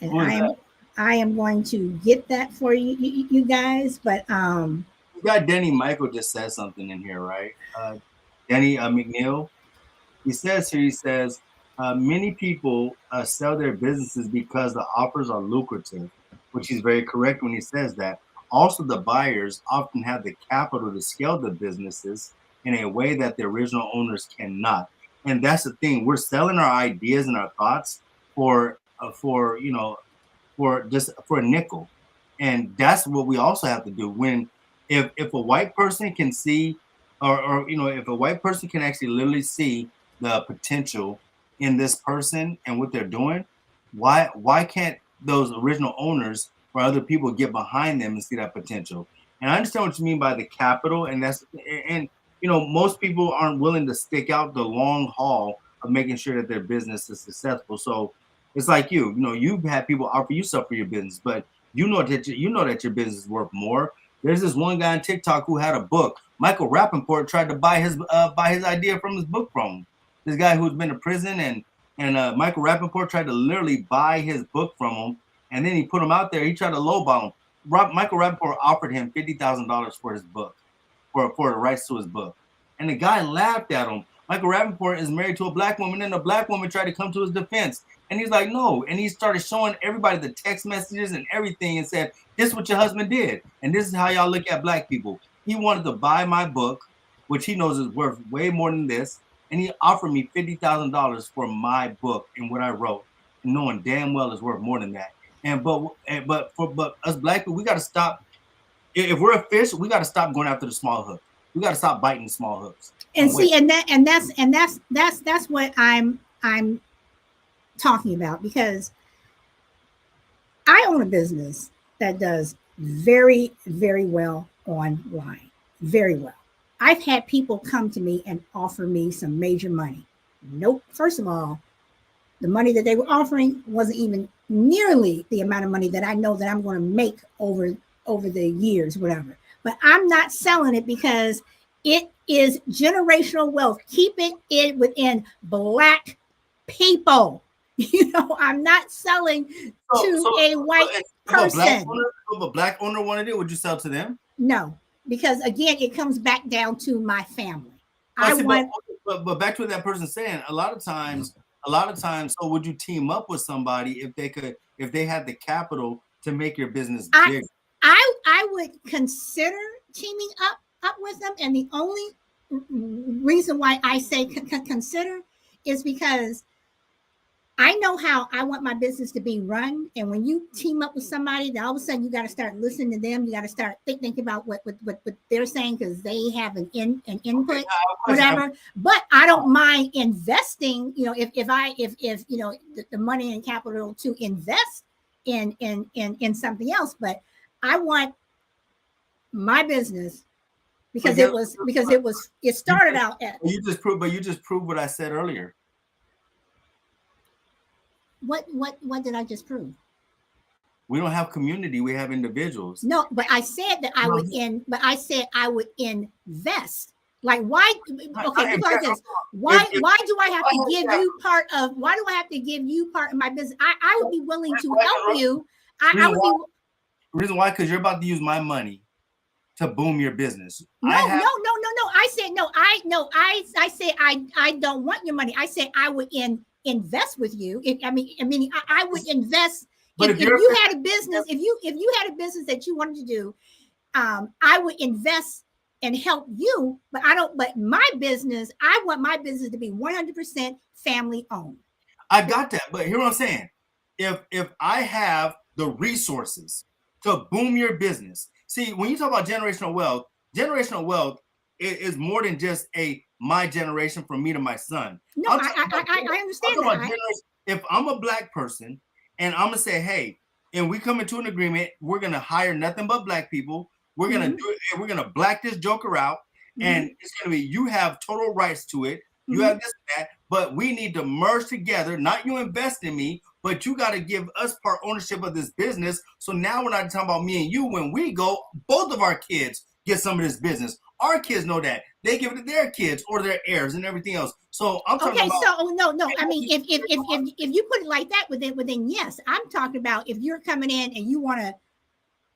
And I am going to get that for you guys. But we got Denny Michael just said something in here, right? Denny McNeil. He says here, many people sell their businesses because the offers are lucrative, which is very correct when he says that. Also, the buyers often have the capital to scale the businesses in a way that the original owners cannot. And that's the thing. We're selling our ideas and our thoughts for a nickel. And that's what we also have to do. When if a white person can see, or if a white person can actually literally see the potential in this person and what they're doing, why can't those original owners or other people get behind them and see that potential? And I understand what you mean by the capital, and most people aren't willing to stick out the long haul of making sure that their business is successful. So it's like you've had people offer you stuff for your business, but you know that your business is worth more. There's this one guy on TikTok who had a book. Michael Rappaport tried to buy his idea from his book from him. This guy who's been to prison, and Michael Rappaport tried to literally buy his book from him. And then he put him out there. He tried to lowball him. Michael Rappaport offered him $50,000 for his book, for the rights to his book. And the guy laughed at him. Michael Rappaport is married to a black woman, and the black woman tried to come to his defense. And he's like, no. And he started showing everybody the text messages and everything and said, this is what your husband did. And this is how y'all look at black people. He wanted to buy my book, which he knows is worth way more than this. And he offered me $50,000 for my book and what I wrote, knowing damn well it's worth more than that. But us black people, we got to stop. If we're a fish, we got to stop going after the small hook. We got to stop biting the small hooks. And see, that's what I'm talking about, because I own a business that does very, very well online. Very well. I've had people come to me and offer me some major money. Nope. First of all, the money that they were offering wasn't even nearly the amount of money that I know that I'm going to make over the years, whatever. But I'm not selling it because it is generational wealth. Keeping it within black people. I'm not selling to a white person. If a black owner wanted it, would you sell to them? No, because again, it comes back down to my family. But back to what that person's saying, a lot of times, so would you team up with somebody if they had the capital to make your business big? I would consider teaming up with them, and the only reason why I say consider is because I know how I want my business to be run. And when you team up with somebody, then all of a sudden you got to start listening to them. You got to start thinking about what they're saying, because they have an input, whatever. But I don't mind investing. If the money and capital to invest in something else. But I want my business because it started out at. You just proved what I said earlier. What did I just prove? We don't have community. We have individuals. No, but I said that I would I would invest. Like, why? Okay, because this. Why do I have to give you part of? Why do I have to give you part of my business? I would be willing to help you. I would be. Reason why? Because you're about to use my money to boom your business. No. I said no. I said I don't want your money. I said I would invest with you. I would invest. But If you had a business, if you had a business that you wanted to do, I would invest and help you. But I don't. But my business, I want my business to be 100% family owned. I got that, but here's what I'm saying. If I have the resources to boom your business, see, when you talk about generational wealth is more than just my generation from me to my son. No, I understand that. If I'm a Black person and I'm gonna say, hey, and we come into an agreement, we're gonna hire nothing but Black people. We're gonna do it, and we're gonna black this joker out, and it's gonna be you have total rights to it. You have this and that, but we need to merge together. Not you invest in me, but you got to give us part ownership of this business. So now we're not talking about me and you. When we go, both of our kids get some of this business. Our kids know that. They give it to their kids or their heirs and everything else. So I'm talking about. So no. I mean, if you put it like that, then yes, I'm talking about if you're coming in and you want to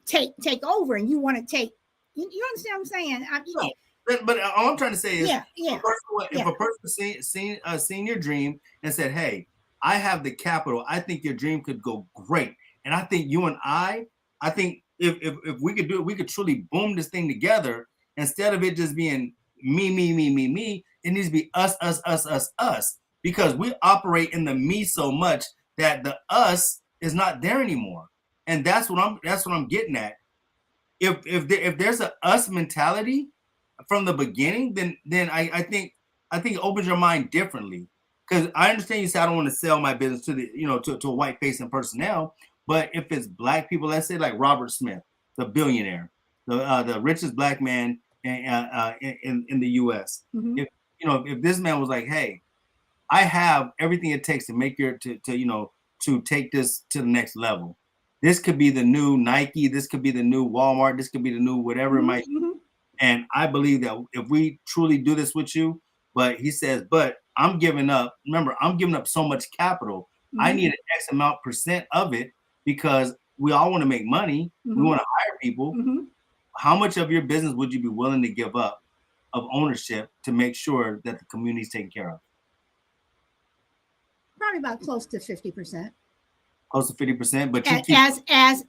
take over and you want to take. You understand what I'm saying? But all I'm trying to say is, if a person seen your dream and said, "Hey, I have the capital. I think your dream could go great, and I think you and I think if we could do it, we could truly boom this thing together. Instead of it just being me, it needs to be us, because we operate in the me so much that the us is not there anymore, and that's what I'm getting at. If there's a us mentality from the beginning, then I think it opens your mind differently. Because I understand you say I don't want to sell my business to to a white face and personnel, but if it's Black people, let's say like Robert Smith, the billionaire, the richest Black man in the U.S. If this man was like, hey, I have everything it takes to make to take this to the next level. This could be the new Nike. This could be the new Walmart. This could be the new whatever it might be. And I believe that if we truly do this with you, but he says, but I'm giving up. Remember, I'm giving up so much capital. I need an X amount % of it because we all want to make money. We want to hire people. How much of your business would you be willing to give up of ownership to make sure that the community is taken care of? Probably about close to 50%. Close to 50%, but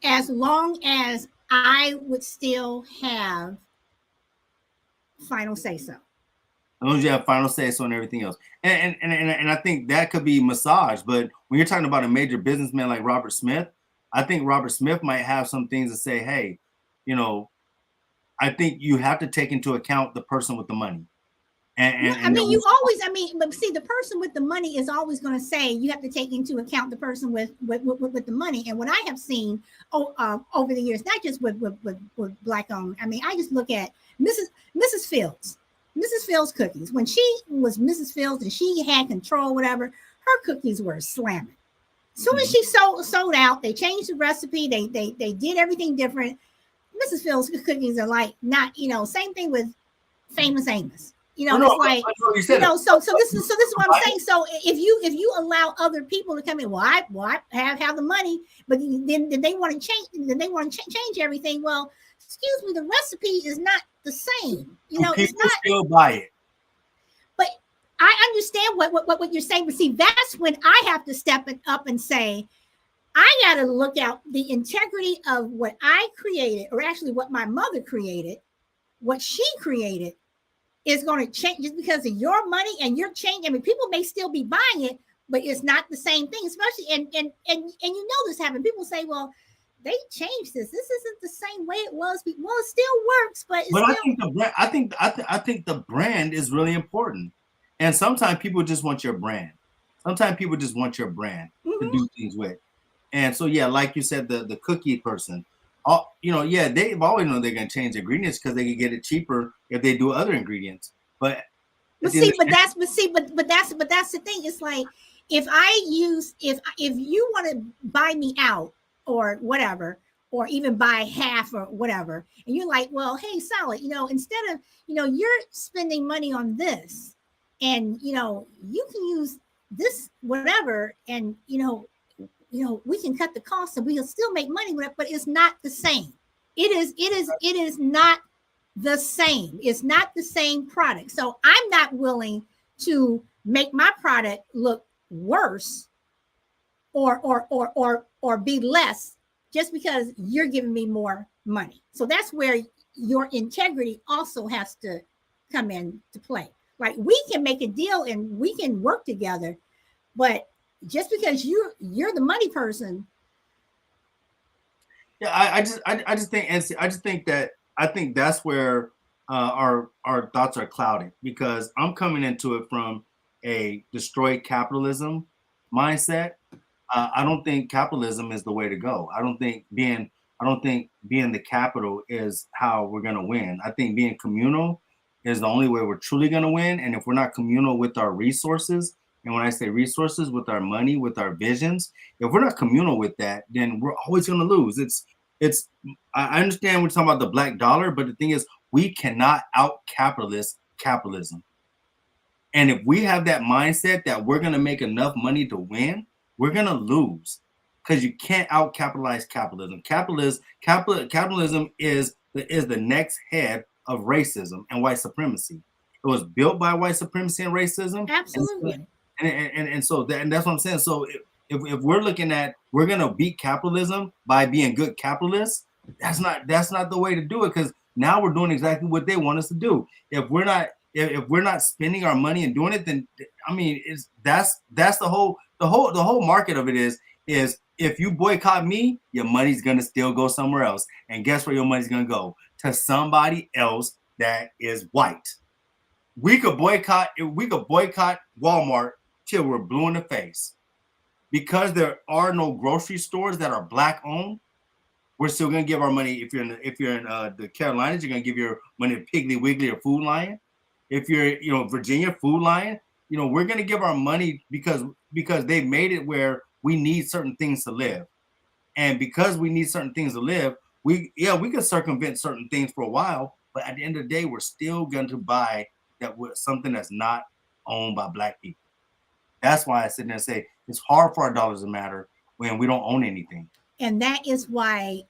as long as I would still have final say so. As long as you have final say so and everything else. And I think that could be massaged. But when you're talking about a major businessman like Robert Smith, I think Robert Smith might have some things to say, hey, I think you have to take into account the person with the money. But see, the person with the money is always going to say you have to take into account the person with the money. And what I have seen over the years, not just with Black owned, I just look at Mrs. Fields cookies. When she was Mrs. Fields and she had control, whatever, her cookies were slamming. As soon as she sold out, they changed the recipe. They did everything different. Mrs. Fields cookies are like not, same thing with Famous Amos. So this is what I'm saying. So if you allow other people to come in, well, I have the money, but then they want to change. Then they want to change everything. Well, excuse me, the recipe is not the same. People it's not. Still buy it. But I understand what you're saying. But see, that's when I have to step it up and say, I got to look out the integrity of what I created, or actually what my mother created, what she created. Is going to change just because of your money and your change. People may still be buying it, but it's not the same thing. Especially and this happened. People say, "Well, they changed this. This isn't the same way it was." Well, it still works, but I think the brand is really important. And sometimes people just want your brand. Sometimes people just want your brand to do things with. And so, yeah, like you said, the cookie person. They've always known they're going to change ingredients because they can get it cheaper if they do other ingredients. But that's the thing. It's like if you want to buy me out or whatever, or even buy half or whatever, and you're like, well, hey, Sally, instead of you're spending money on this, and you can use this whatever, and we can cut the cost and we'll still make money with it, but it's not the same. It is not the same. It's not the same product. So I'm not willing to make my product look worse or be less just because you're giving me more money. So that's where your integrity also has to come into play. Like we can make a deal and we can work together, but just because you're the money person. Yeah, I just think, and I just think that I think that's where our thoughts are clouded, because I'm coming into it from a destroyed capitalism mindset. I don't think capitalism is the way to go. I don't think being the capital is how we're going to win. I think being communal is the only way we're truly going to win. And if we're not communal with our resources, and when I say resources, with our money, with our visions, if we're not communal with that, then we're always going to lose. It's I understand we're talking about the black dollar, but the thing is, we cannot out capitalist capitalism. And if we have that mindset that we're going to make enough money to win, we're going to lose, because you can't out capitalize capitalism. Capitalism is the next head of racism and white supremacy. It was built by white supremacy and racism. Absolutely. And so that, and that's what I'm saying. So if we're looking at, we're going to beat capitalism by being good capitalists, that's not the way to do it, because now we're doing exactly what they want us to do. If we're not spending our money and doing it, then I mean, that's the whole market of it is if you boycott me, your money's gonna still go somewhere else. And guess where your money's gonna go? To somebody else that is white. We could boycott Walmart till we're blue in the face. Because there are no grocery stores that are black owned, we're still gonna give our money. If you're in the Carolinas, you're gonna give your money to Piggly Wiggly or Food Lion. If you're Virginia, Food Lion, we're gonna give our money because they've made it where we need certain things to live. And because we need certain things to live, we can circumvent certain things for a while, but at the end of the day, we're still going to buy that with something that's not owned by black people. That's why I sit there and say it's hard for our dollars to matter when we don't own anything. And that is why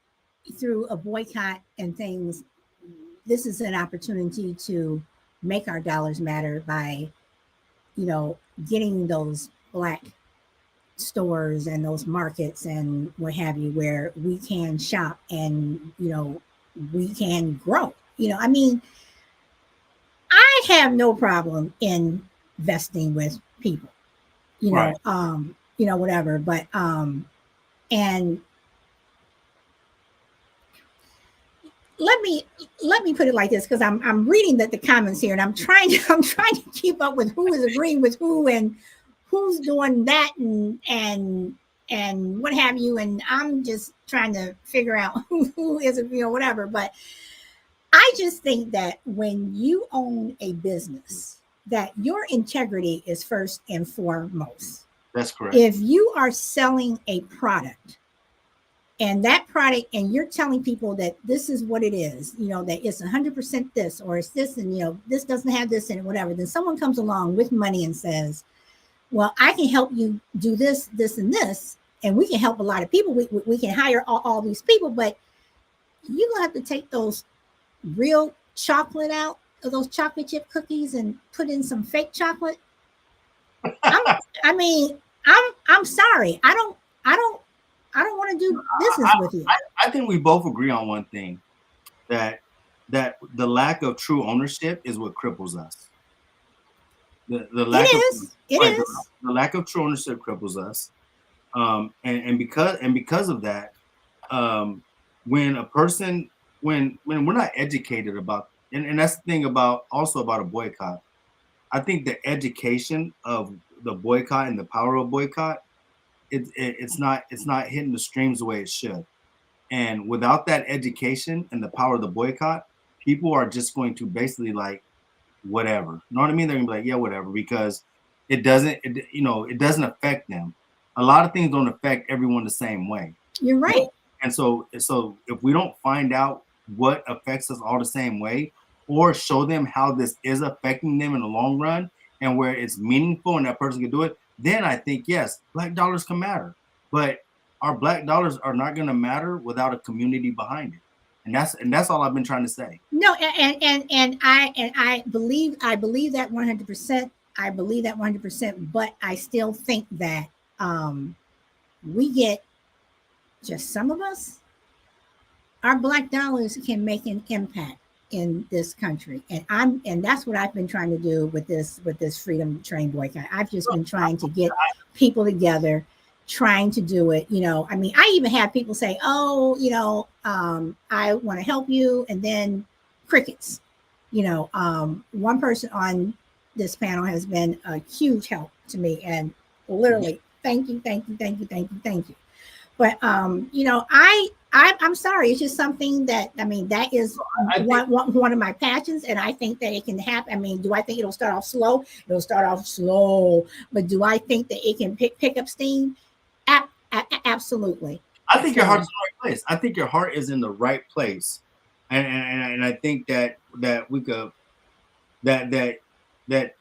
through a boycott and things, this is an opportunity to make our dollars matter by, getting those black stores and those markets and what have you, where we can shop and, we can grow. I mean, I have no problem investing with people, Right. Whatever. But, and let me put it like this, because I'm reading the comments here and I'm trying to keep up with who is agreeing with who and who's doing that and what have you, and I'm just trying to figure out who is whatever. But I just think that when you own a business, that your integrity is first and foremost. That's correct. If you are selling a product, and that product, and you're telling people that this is what it is, that it's 100% this, or it's this, and this doesn't have this in it, whatever, then someone comes along with money and says, well, I can help you do this, this, and this, and we can help a lot of people. We can hire all these people, but you're gonna have to take those real chocolate out of those chocolate chip cookies and put in some fake chocolate. I'm sorry. I don't want to do business with you. I think we both agree on one thing, that the lack of true ownership is what cripples us. The lack the lack of true ownership cripples us. And because of that, when a person when we're not educated about, and that's the thing about a boycott. I think the education of the boycott and the power of boycott, it's not hitting the streams the way it should. And without that education and the power of the boycott, people are just going to basically like whatever. You know what I mean? They're gonna be like, yeah, whatever, because it doesn't affect them. A lot of things don't affect everyone the same way. You're right. And so if we don't find out what affects us all the same way, or show them how this is affecting them in the long run and where it's meaningful and that person can do it, then I think, yes, black dollars can matter. But our black dollars are not going to matter without a community behind it. And that's all I've been trying to say. No, and I believe that 100%. I believe that 100%. But I still think that we get, just some of us, our black dollars can make an impact in this country, and that's what I've been trying to do with this freedom train boycott. I've just been trying to get people together, trying to do it. I mean, I even have people say, oh, I want to help you, and then crickets. One person on this panel has been a huge help to me, and literally, thank you, thank you, thank you, thank you, thank you. But I'm sorry. It's just something that, I mean, that is one of my passions, and I think that it can happen. I mean, do I think it'll start off slow? It'll start off slow, but do I think that it can pick up steam? Absolutely. I think your heart's in the right place. I think your heart is in the right place, and I think that we could that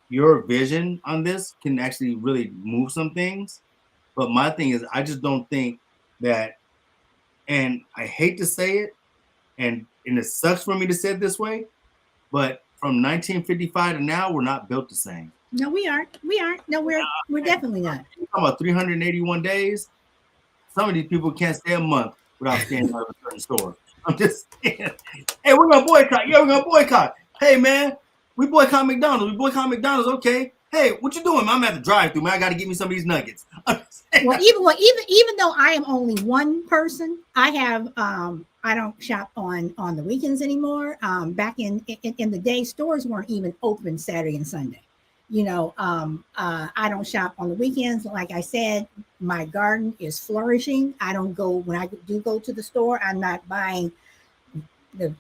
your vision on this can actually really move some things. But my thing is, I just don't think that, and I hate to say it, and it sucks for me to say it this way, but from 1955 to now, we're not built the same. No, we aren't. We aren't. No, we're definitely not. You're talking about 381 days. Some of these people can't stay a month without staying out of a certain store. I'm just saying. Hey, we're gonna boycott. Yeah, we're gonna boycott. Hey, man, we boycott McDonald's. We boycott McDonald's. Okay. Hey, what you doing? I'm at the drive-through, man. I got to get me some of these nuggets. Well, even though I am only one person, I have I don't shop on the weekends anymore. Back in the day, stores weren't even open Saturday and Sunday. I don't shop on the weekends. Like I said, my garden is flourishing. I don't go, when I do go to the store, I'm not buying the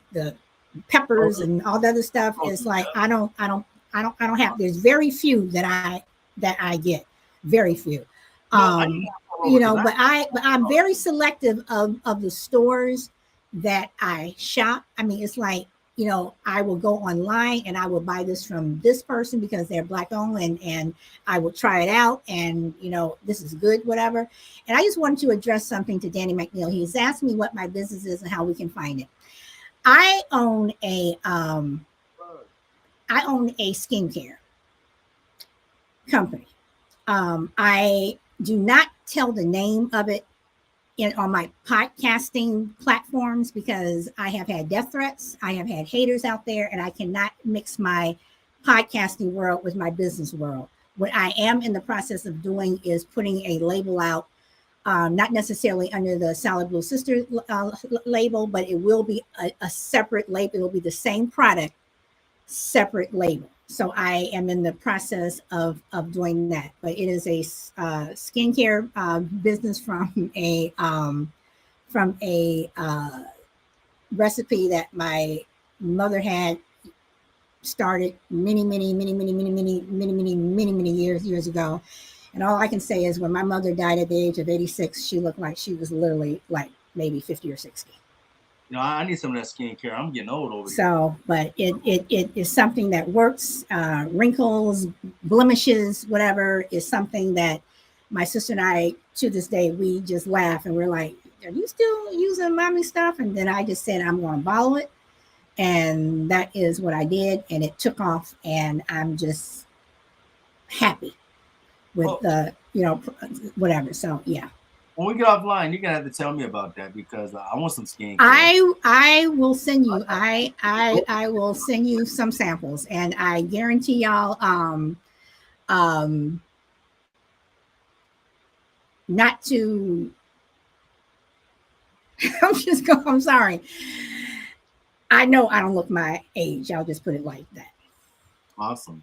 peppers and all the other stuff. It's like I don't have. There's very few that I get. Very few. But I'm very selective of the stores that I shop. I mean, it's like, I will go online and I will buy this from this person because they're black owned, and I will try it out, and this is good, whatever. And I just wanted to address something to Danny McNeil. He's asked me what my business is and how we can find it. I own a skincare company. I do not tell the name of it on my podcasting platforms because I have had death threats. I have had haters out there, and I cannot mix my podcasting world with my business world. What I am in the process of doing is putting a label out, not necessarily under the Solid Blue Sister label, but it will be a separate label. It will be the same product, separate label. So I am in the process of doing that. But it is a skincare business from a recipe that my mother had started many years ago. And all I can say is when my mother died at the age of 86, she looked like she was literally like maybe 50 or 60. I need some of that skincare. I'm getting old over here. So, but it is something that works. Wrinkles, blemishes, whatever, is something that my sister and I, to this day, we just laugh and we're like, are you still using mommy stuff? And then I just said, I'm going to follow it. And that is what I did. And it took off. And I'm just happy with whatever. So, yeah. When we get offline, you're gonna have to tell me about that because I want some skincare. I will send you. I will send you some samples, and I guarantee y'all, not to. I'm sorry. I know I don't look my age. I'll just put it like that. Awesome.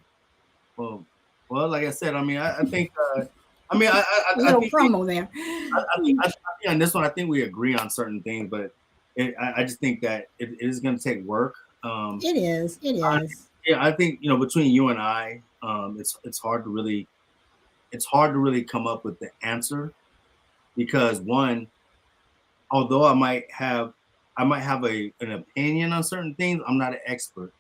Well, like I said, I mean, I think. I little promo there. I think on this one, I think we agree on certain things, but I just think that it is going to take work. It is. I think between you and I, it's hard to really come up with the answer because one, although I might have an opinion on certain things, I'm not an expert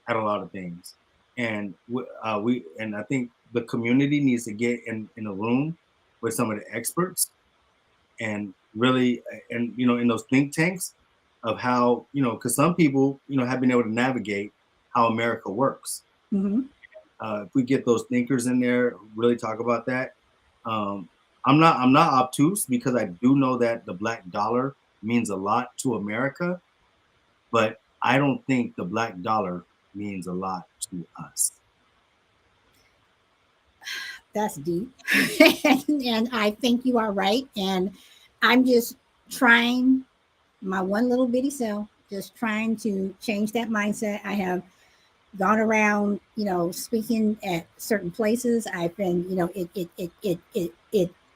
at a lot of things, and I think the community needs to get in a room with some of the experts and really, in those think tanks of how, because some people, have been able to navigate how America works. Mm-hmm. If we get those thinkers in there, really talk about that. I'm not obtuse, because I do know that the black dollar means a lot to America, but I don't think the black dollar means a lot to us. That's deep. And I think you are right. And I'm just trying my one little bitty self, just trying to change that mindset. I have gone around, speaking at certain places. I've been,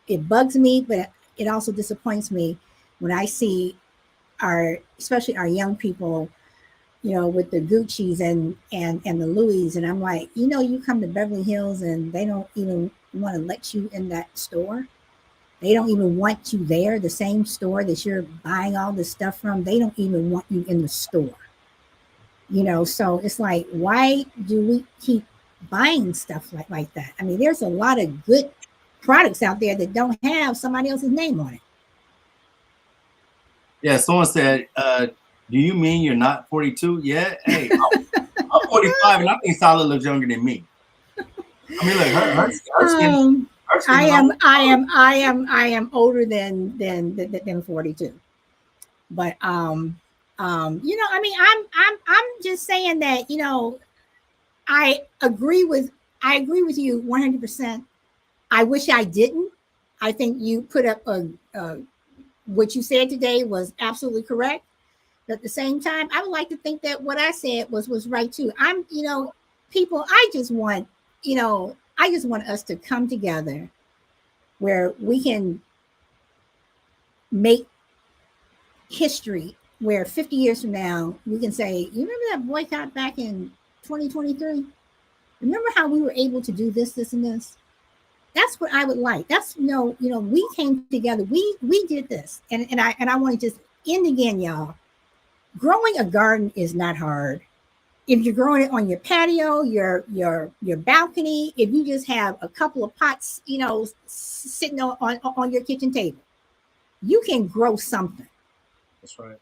it bugs me, but it also disappoints me when I see especially our young people, with the Gucci's and the Louis, and I'm like, you come to Beverly Hills and they don't even want to let you in that store. They don't even want you there. The same store that you're buying all this stuff from, they don't even want you in the store. So it's like, why do we keep buying stuff like that? I mean, there's a lot of good products out there that don't have somebody else's name on it. Yeah, someone said, do you mean you're not 42 yet? Hey, I'm 45, and I think Solid looks younger than me. I mean, look, her skin. I am older than 42. But I mean, I'm just saying that, I agree with you 100%. I wish I didn't. I think you put up what you said today was absolutely correct. But at the same time, I would like to think that what I said was right too. People, I just want us to come together where we can make history, where 50 years from now we can say, you remember that boycott back in 2023? Remember how we were able to do this and this? That's what I would like. That's we came together, we did this. And I want to just end again, y'all. Growing a garden is not hard. If you're growing it on your patio, your balcony, if you just have a couple of pots, sitting on your kitchen table, you can grow something. That's right.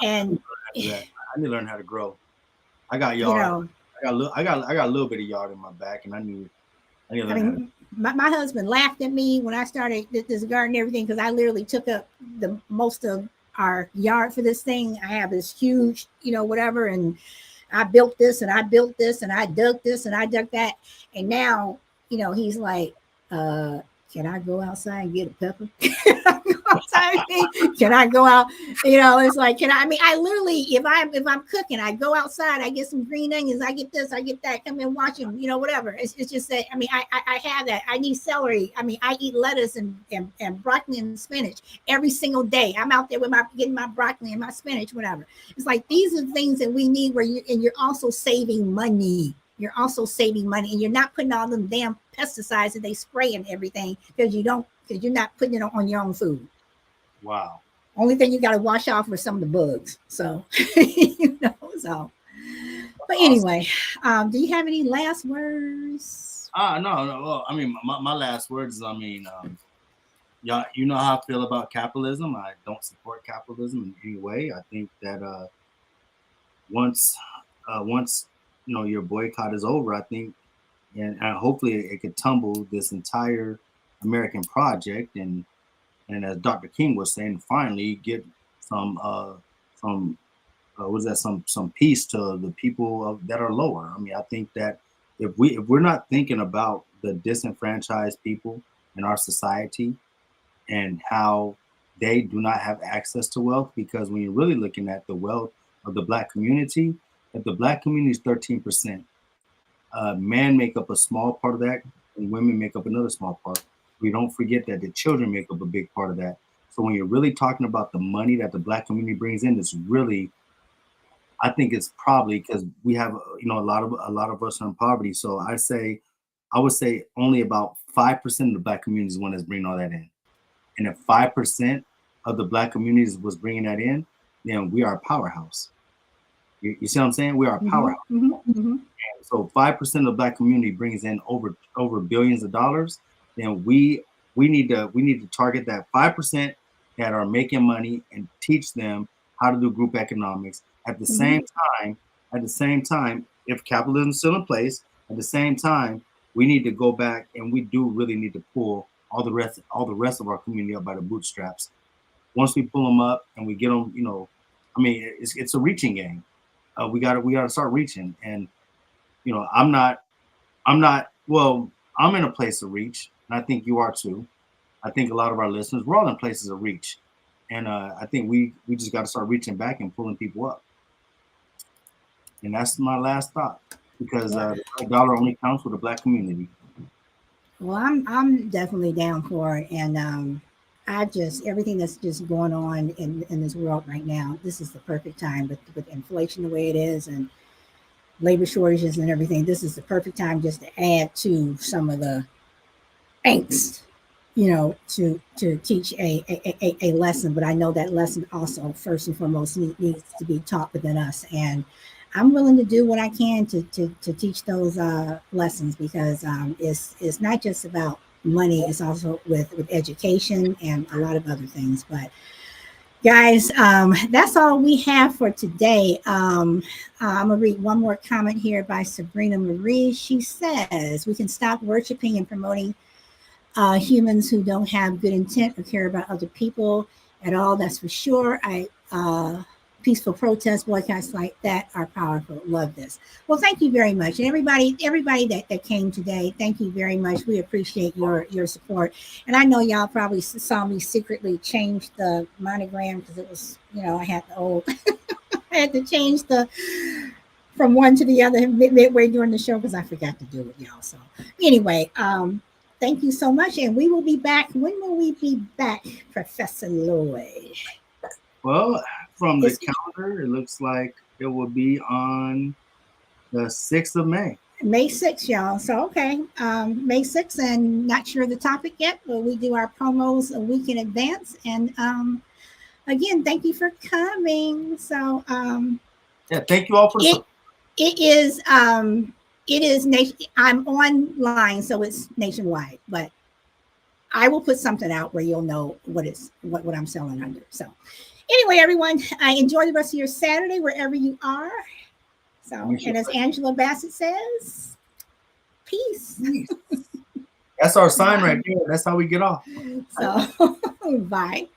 And I need to learn how to grow. I got yard. I got a little bit of yard in my back, and I need to learn how to. My husband laughed at me when I started this garden and everything, because I literally took up the most of our yard for this thing. I have this huge, whatever, and I built this and I built this and I dug this and I dug that. And now, he's like, can I go outside and get a pepper? Can I go out? It's like, I literally, if I'm cooking, I go outside, I get some green onions, I get this, I get that, come and watch them, whatever. It's just that, I have that. I need celery. I eat lettuce and broccoli and spinach every single day. I'm out there with getting my broccoli and my spinach, whatever. It's like, these are things that we need, you're also saving money. You're also saving money, and you're not putting all them damn pesticides that they spray and everything, because you're not putting it on your own food. Wow. Only thing you got to wash off are some of the bugs. So, so. But anyway, do you have any last words? No. Well, my last words is, y'all, you know how I feel about capitalism. I don't support capitalism in any way. I think that once your boycott is over, I think, and hopefully it could tumble this entire American project, and as Dr. King was saying, finally get some peace to the people that are lower. I think that if we're not thinking about the disenfranchised people in our society and how they do not have access to wealth, because when you're really looking at the wealth of the Black community, if the Black community is 13%, men make up a small part of that, and women make up another small part. We don't forget that the children make up a big part of that. So when you're really talking about the money that the Black community brings in, it's really, I think it's probably because we have, a lot of us are in poverty. So I would say only about 5% of the Black community is one that's bringing all that in. And if 5% of the Black communities was bringing that in, then we are a powerhouse. You see what I'm saying? We are a powerhouse. Mm-hmm. So 5% of the Black community brings in over billions of dollars. Then we need to target that 5% that are making money and teach them how to do group economics. At the same time, if capitalism is still in place, at the same time, we need to go back and we do really need to pull all the rest of our community up by the bootstraps. Once we pull them up and we get them, I mean, it's a reaching game. We gotta start reaching, and I'm not. Well, I'm in a place of reach, and I think you are too. I think a lot of our listeners, we're all in places of reach, and I think we just got to start reaching back and pulling people up. And that's my last thought, because Yeah. the black dollar only counts for the black community. Well, I'm definitely down for it, and I just everything that's just going on in this world right now. This is the perfect time with inflation the way it is, and labor shortages and everything. This is the perfect time just to add to some of the angst, to teach a lesson. But I know that lesson also, first and foremost, needs to be taught within us. And I'm willing to do what I can to teach those lessons, because it's not just about money, it's also with education and a lot of other things. But guys, that's all we have for today. I'm going to read one more comment here by Sabrina Marie. She says, we can stop worshiping and promoting humans who don't have good intent or care about other people at all. That's for sure. Peaceful protests, boycotts like that are powerful. Love this. Well, thank you very much, and everybody that came today. Thank you very much. We appreciate your support, and I know y'all probably saw me secretly change the monogram, because it was, I had the old, I had to change the from one to the other midway during the show, because I forgot to do it, y'all. So anyway, thank you so much, and we will be back. When will we be back, Professor Lloyd? Well, from the calendar, it looks like it will be on the 6th of May. May 6th, y'all. So, okay. May 6th, and not sure the topic yet, but we do our promos a week in advance. And again, thank you for coming. So, yeah, thank you all for the support. It is nation. I'm online, so it's nationwide, but I will put something out where you'll know what I'm selling under. So anyway, everyone, enjoy the rest of your Saturday wherever you are. So, and as Angela Bassett says, peace. That's our sign right there. That's how we get off. So, bye.